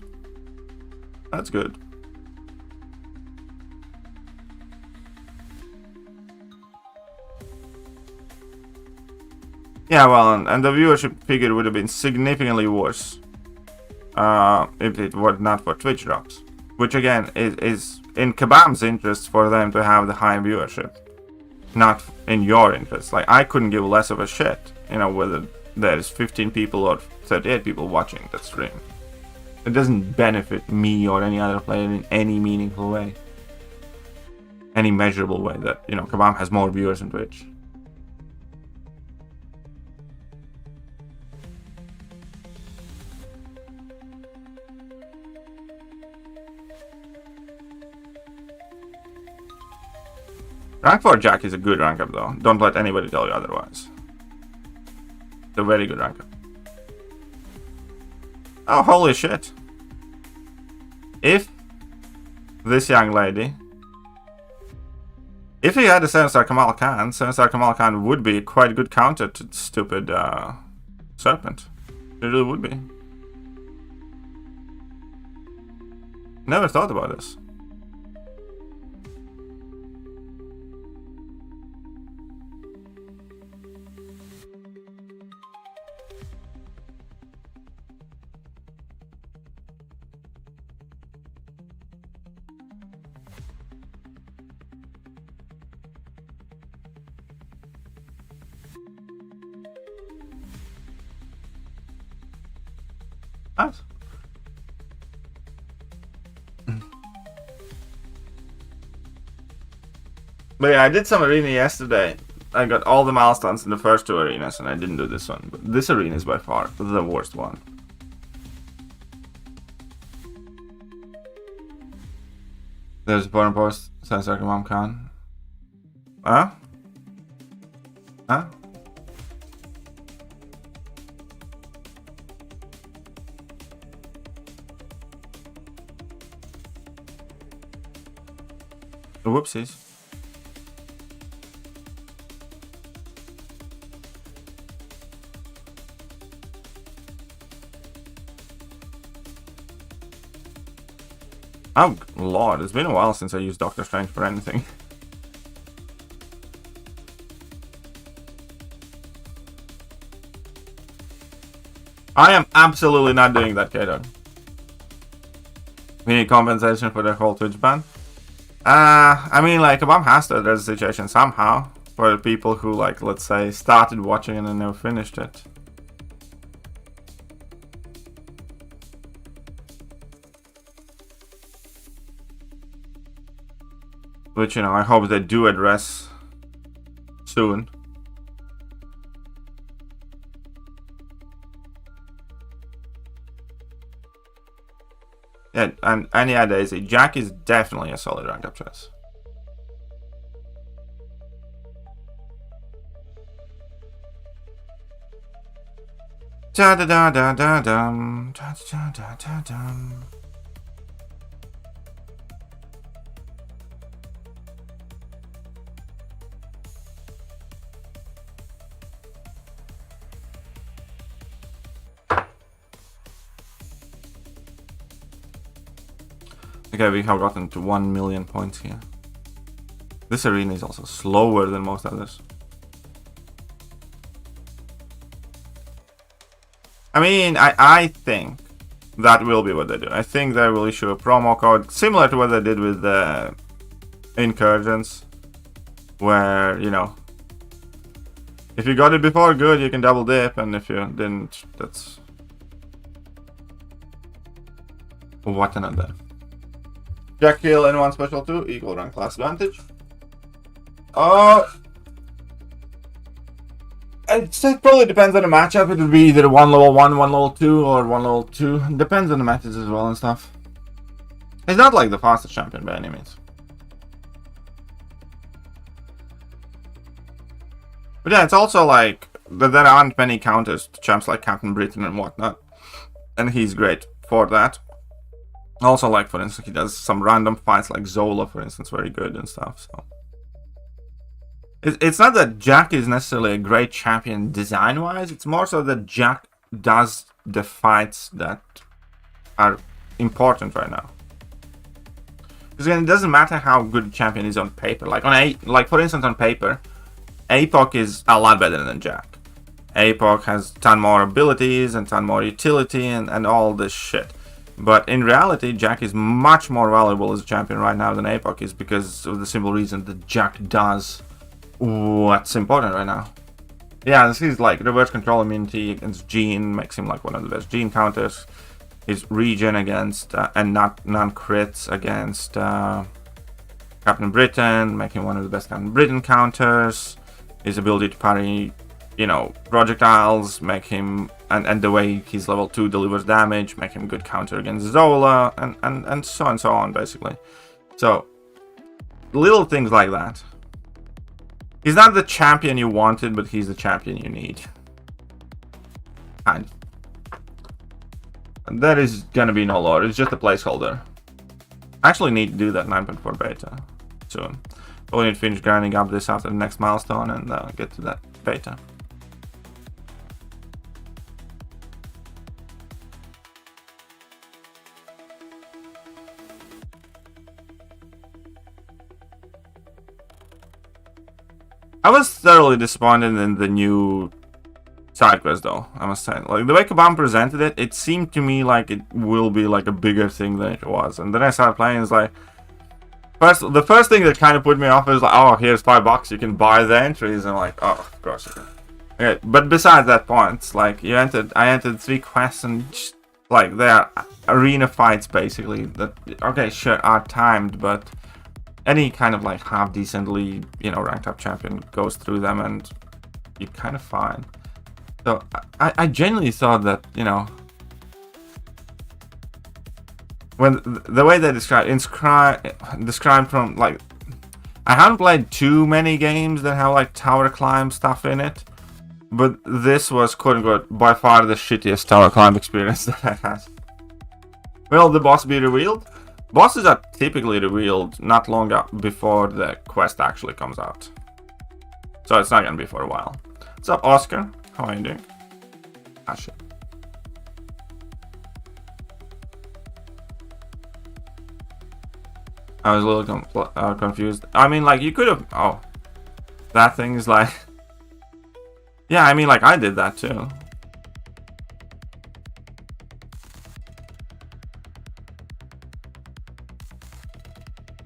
That's good. Yeah, well, and the viewership figure would have been significantly worse if it were not for Twitch drops. Which again is in Kabam's interest for them to have the high viewership. Not in your interest. Like, I couldn't give less of a shit, you know, whether there's 15 people or 38 people watching that stream. It doesn't benefit me or any other player in any meaningful way. Any measurable way that, you know, Kabam has more viewers on Twitch. Rank 4 Jack is a good rank up though. Don't let anybody tell you otherwise. It's a very good rank up. Oh, holy shit. If this young lady... If he had a 7-star Kamal Khan, 7-star Kamal Khan would be quite a good counter to stupid Serpent. It really would be. Never thought about this. Nice. But yeah, I did some arena yesterday. I got all the milestones in the first 2 arenas, and I didn't do this one. But this arena is by far the worst one. There's a foreign post, Sensor Kamam Khan. Huh? Huh? Whoopsies. Oh lord, it's been a while since I used Doctor Strange for anything. I am absolutely not doing that, Kato. We need compensation for the whole Twitch ban. I mean, like, Kabam has to address the situation somehow for the people who, like, let's say, started watching and then never finished it. Which, you know, I hope they do address soon. Yeah, and yeah, Daisy, Jack is definitely a solid rank up choice. Da da da da da dum, da da da da dum. Okay, we have gotten to 1 million points here. This arena is also slower than most others. I mean, I think that will be what they do. I think they will issue a promo code similar to what they did with the Incursions, where, you know, if you got it before, good, you can double dip, and if you didn't, that's what another. Jack kill anyone special 2 equal rank class advantage. It probably depends on the matchup. It would be either 1 level 1, 1 level 2, or 1 level 2. It depends on the matches as well and stuff. It's not like the fastest champion by any means. But yeah, it's also like there aren't many counters to champs like Captain Britain and whatnot. And he's great for that. Also, like, for instance, he does some random fights like Zola, for instance, very good and stuff, so. It's not that Jack is necessarily a great champion design-wise, it's more so that Jack does the fights that are important right now. Because again, it doesn't matter how good a champion is on paper. Like, for instance, on paper, APOC is a lot better than Jack. APOC has ton more abilities and ton more utility and all this shit. But in reality, Jack is much more valuable as a champion right now than APOC is, because of the simple reason that Jack does what's important right now. Yeah, this is like reverse control immunity against Jean, makes him like one of the best Jean counters. His regen against, and non-crits against Captain Britain, making one of the best Captain Britain counters. His ability to parry, you know, projectiles, make him, and the way his level 2 delivers damage, make him good counter against Zola, and so on, basically. So, little things like that. He's not the champion you wanted, but he's the champion you need. Kind of. And that is gonna be no lore, it's just a placeholder. I actually need to do that 9.4 beta soon. We'll need to finish grinding up this after the next milestone and get to that beta. I was thoroughly disappointed in the new side quest, though, I must say. Like, the way Kabam presented it, it seemed to me like it will be like a bigger thing than it was. And then I started playing, it's like, the first thing that kind of put me off is like, oh, here's $5, you can buy the entries. And I'm like, oh, of course you can. Okay, but besides that point, it's like, I entered 3 quests and just, like, they're arena fights, basically, that, okay, sure, are timed, but any kind of like half decently, you know, ranked up champion goes through them and you're kind of fine. So I genuinely thought that, you know, when the way they described from, like, I haven't played too many games that have like tower climb stuff in it, but this was, quote unquote, by far the shittiest tower climb experience that I had. Will the boss be revealed? Bosses are typically revealed not long before the quest actually comes out. So it's not gonna be for a while. What's up, Oscar? How are you doing? Ah, shit. I was a little confused. I mean, like, you could have... Oh. That thing is like... Yeah, I mean, like, I did that too.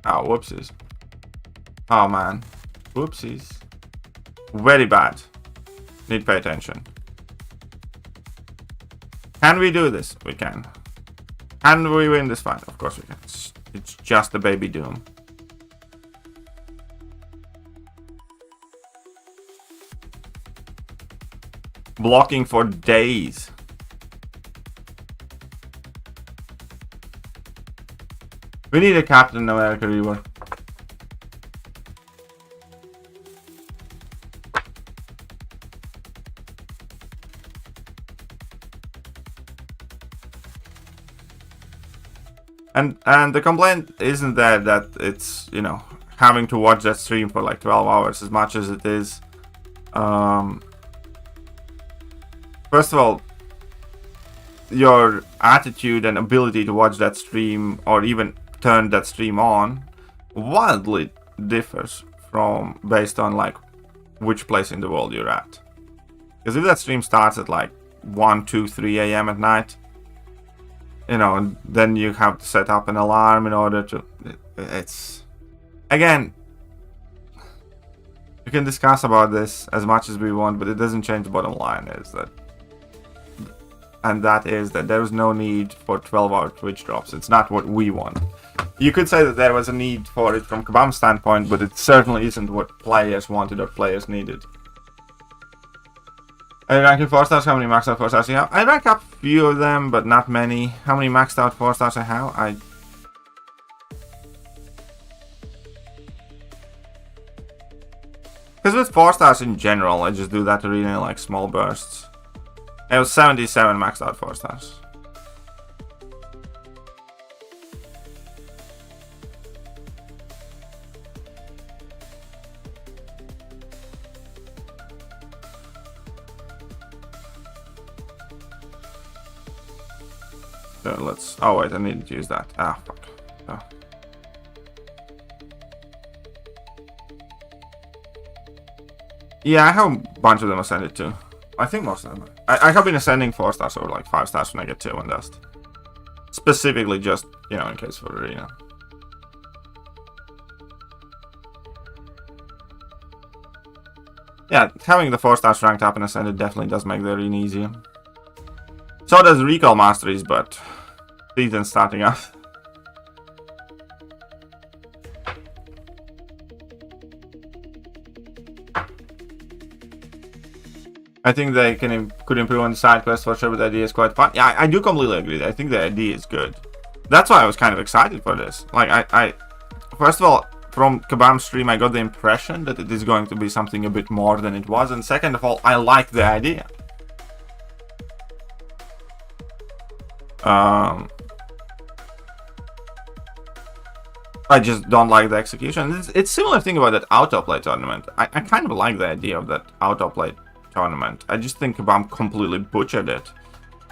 Oh, whoopsies. Oh, man. Whoopsies. Very bad. Need to pay attention. Can we do this? We can. Can we win this fight? Of course we can. It's just a baby Doom. Blocking for days. We need a Captain America rework. And the complaint isn't that it's, you know, having to watch that stream for like 12 hours as much as it is. First of all, your attitude and ability to watch that stream or even turn that stream on wildly differs from based on like which place in the world you're at. Because if that stream starts at like 1, 2, 3 a.m. at night, you know, then you have to set up an alarm in order to... It's... Again, we can discuss about this as much as we want, but it doesn't change the bottom line is that... And that is that there is no need for 12-hour Twitch drops. It's not what we want. You could say that there was a need for it from Kabam's standpoint, but it certainly isn't what players wanted or players needed. Are you ranking 4 stars? How many maxed out 4 stars you have? I rank up a few of them, but not many. How many maxed out 4 stars I have? Because with 4 stars in general, I just do that really in like small bursts. I have 77 maxed out 4 stars. So let's... Oh wait, I need to use that. Ah, fuck. Oh. Yeah, I have a bunch of them I sent it to. I think most of them. I have been ascending 4 stars or like 5 stars when I get tier 1 dust. Specifically just, you know, in case for arena. Yeah, having the 4 stars ranked up and ascended definitely does make the arena easier. So does recall masteries, but season starting off. I think they could improve on the side quest for sure, but the idea is quite fun. Yeah, I do completely agree. I think the idea is good. That's why I was kind of excited for this. Like, I first of all, from Kabam's stream, I got the impression that it is going to be something a bit more than it was. And second of all, I like the idea. I just don't like the execution. It's similar thing about that autoplay tournament. I kind of like the idea of that autoplay tournament. I just think Kabam completely butchered it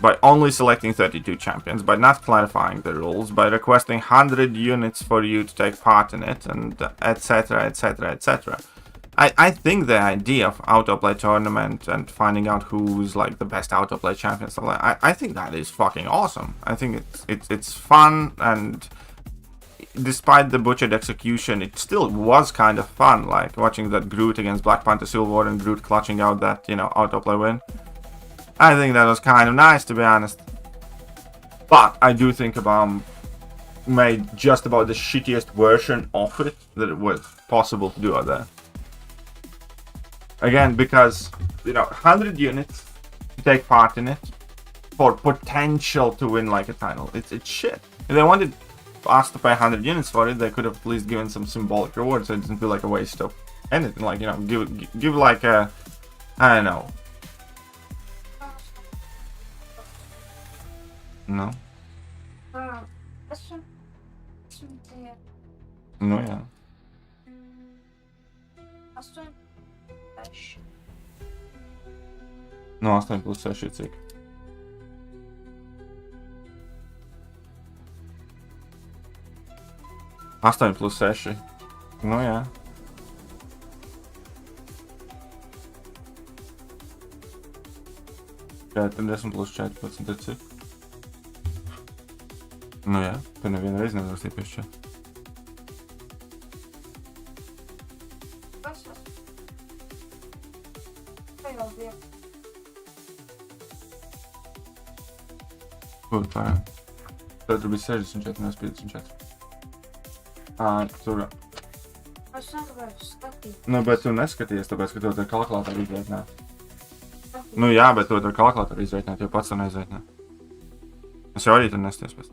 by only selecting 32 champions, by not clarifying the rules, by requesting 100 units for you to take part in it, and etc, etc, etc. I think the idea of autoplay tournament and finding out who's like the best autoplay champion, stuff like I think that is fucking awesome. I think it's fun, and despite the butchered execution, it still was kind of fun, like watching that Groot against Black Panther Silver and Groot clutching out that, you know, autoplay win. I think that was kind of nice, to be honest. But I do think Kabam made just about the shittiest version of it that it was possible to do out there. Again, because, you know, 100 units to take part in it for potential to win like a title. It's shit. If they wanted us to pay 100 units for it, they could have at least given some symbolic reward so it doesn't feel like a waste of anything. Like, you know, give like a, I don't know. No? No, ja. No, 8 plus 6 cik. Astoņi plus 6. Nu jā. Tad 10 plus 14 ir cik? Nu jā, tu nevienu reizi nevar piešķirt. Kur tā? Tad tur bija 64, nevis 54. Tur. Es negribētu skatīt. Nu, bet tu neskaties, tāpēc, ka tu ar kalkulātoru izreikināt. Nu jā, bet tu ar kalkulātoru izreikināt, jo pats to neizreikināt. Es jau arī tur nesties pēc.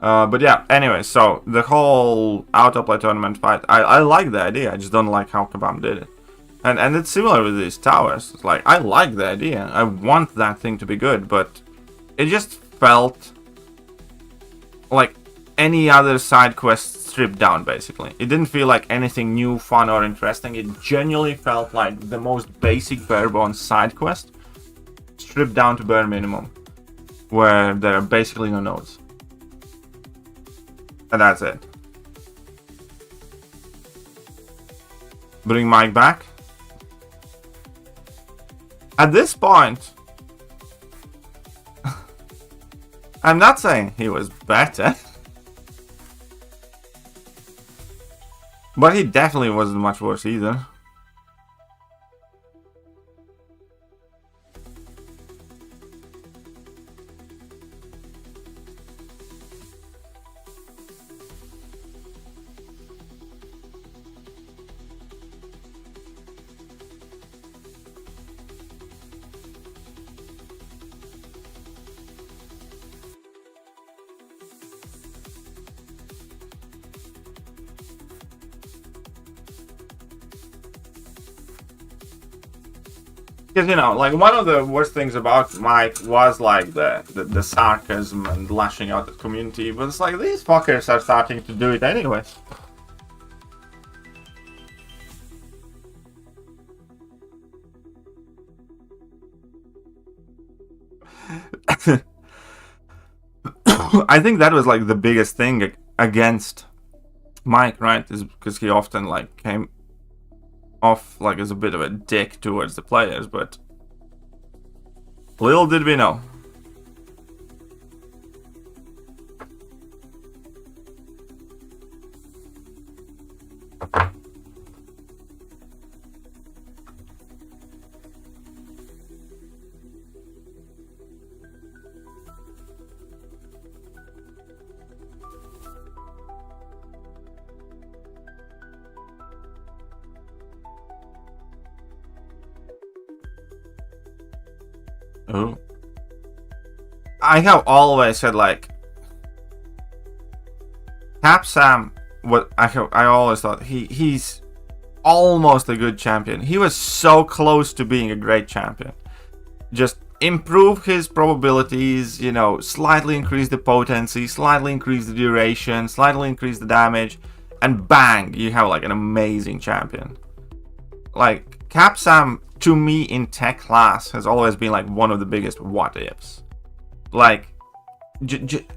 But yeah, anyway, so the whole autoplay tournament fight, I like the idea, I just don't like how Kabam did it. And it's similar with these towers. It's like, I like the idea, I want that thing to be good, but it just felt like any other side quest stripped down, basically. It didn't feel like anything new, fun, or interesting. It genuinely felt like the most basic bare-bones side quest, stripped down to bare minimum, where there are basically no nodes. And that's it. Bring Mike back. At this point, I'm not saying he was better, but he definitely wasn't much worse either. Because, you know, like, one of the worst things about Mike was, like, the sarcasm and lashing out at the community, but it's like, these fuckers are starting to do it anyways. I think that was, like, the biggest thing against Mike, right? Is because he often, like, came off like as a bit of a dick towards the players, but Little did we know. Ooh. I have always said, like, Cap Sam, what I always thought he's almost a good champion. He was so close to being a great champion. Just improve his probabilities, you know, slightly increase the potency, slightly increase the duration, slightly increase the damage, and bang, you have like an amazing champion. Like, Cap Sam, to me, in tech class, has always been like one of the biggest what ifs. Like,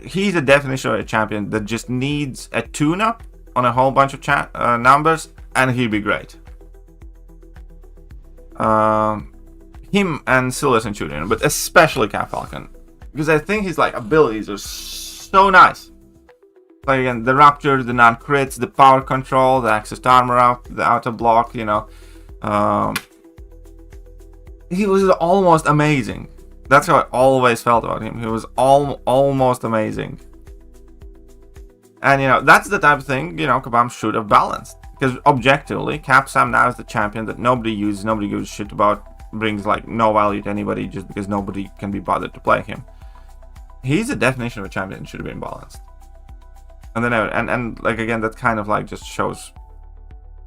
he's the definition of a champion that just needs a tune-up on a whole bunch of numbers, and he'd be great. Him and Silver Centurion, but especially Cap Falcon, because I think his like abilities are so nice. Like, again, the Rapture, the non-crits, the power control, the access to armor up, the auto block, you know. He was almost amazing. That's how I always felt about him. He was almost amazing. And, you know, that's the type of thing, you know, Kabam should have balanced. Because objectively, Cap Sam now is the champion that nobody uses, nobody gives a shit about, brings like no value to anybody just because nobody can be bothered to play him. He's the definition of a champion and should have been balanced. And then, and like, again, that kind of like just shows,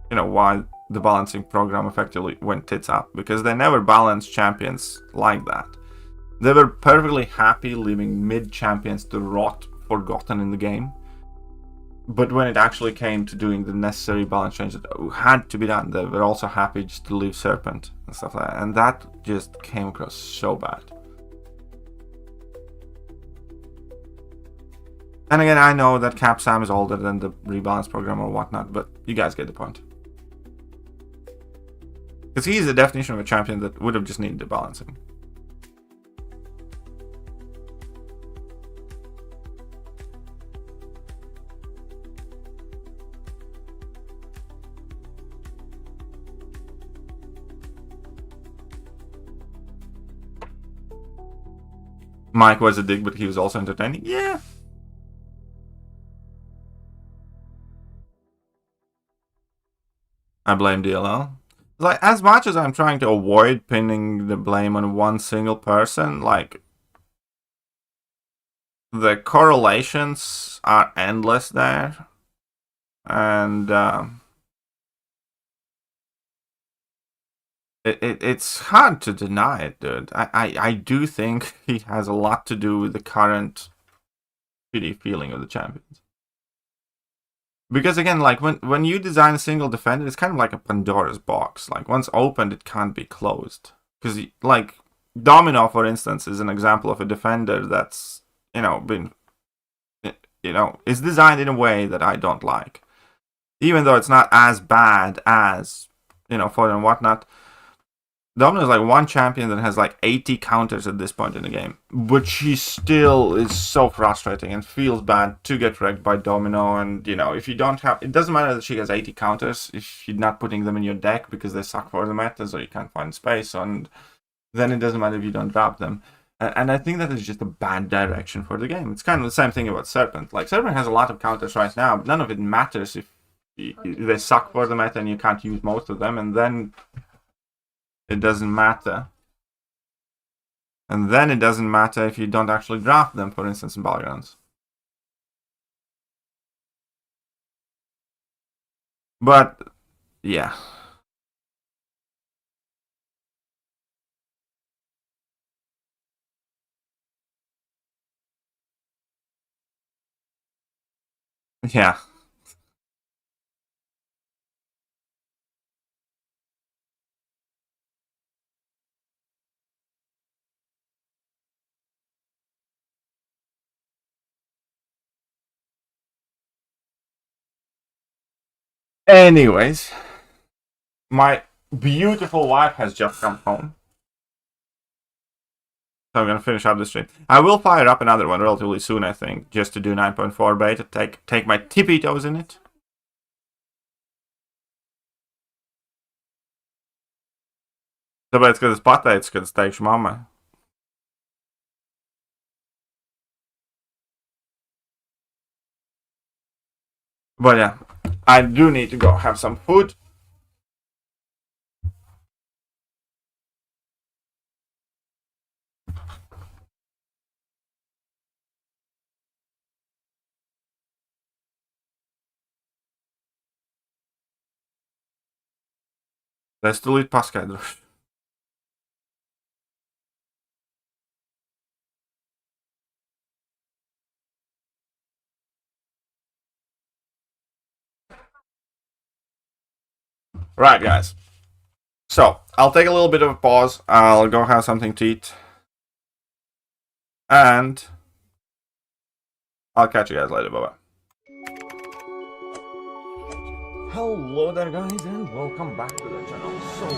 you know, why the balancing program effectively went tits up, because they never balanced champions like that. They were perfectly happy leaving mid champions to rot forgotten in the game. But when it actually came to doing the necessary balance change that had to be done, they were also happy just to leave Serpent and stuff like that. And that just came across so bad. And again, I know that Cap Sam is older than the rebalance program or whatnot, but you guys get the point. Because he's the definition of a champion that would have just needed the balancing. Mike was a dick, but he was also entertaining. Yeah. I blame DLL. Like, as much as I'm trying to avoid pinning the blame on one single person, like, the correlations are endless there. And it's hard to deny it, dude. I do think he has a lot to do with the current shitty feeling of the champions. Because again, like, when you design a single defender, it's kind of like a Pandora's box. Like, once opened, it can't be closed. Because, like, Domino, for instance, is an example of a defender that's, you know, is designed in a way that I don't like. Even though it's not as bad as, you know, Foden and whatnot. Domino is like one champion that has like 80 counters at this point in the game, but she still is so frustrating and feels bad to get wrecked by Domino. And, you know, if you don't have, it doesn't matter that she has 80 counters if you're not putting them in your deck because they suck for the meta, so you can't find space, and then it doesn't matter if you don't drop them. And I think that is just a bad direction for the game. It's kind of the same thing about Serpent. Like, Serpent has a lot of counters right now, but none of it matters if they suck for the meta and you can't use most of them, and then it doesn't matter. And then it doesn't matter if you don't actually draft them, for instance, in Battlegrounds. But, yeah. Yeah. Anyways, my beautiful wife has just come home. So I'm gonna finish up the stream. I will fire up another one relatively soon, I think, just to do 9.4 beta. Take my tippy toes in it. Tāpēc, kad es pateicu, kad es teikšu mammai. But yeah, I do need to go have some food. Es tūlīt paskaidrošu. Right, guys. So, I'll take a little bit of a pause. I'll go have something to eat. And I'll catch you guys later. Bye-bye. Hello there, guys, and welcome back to the channel. So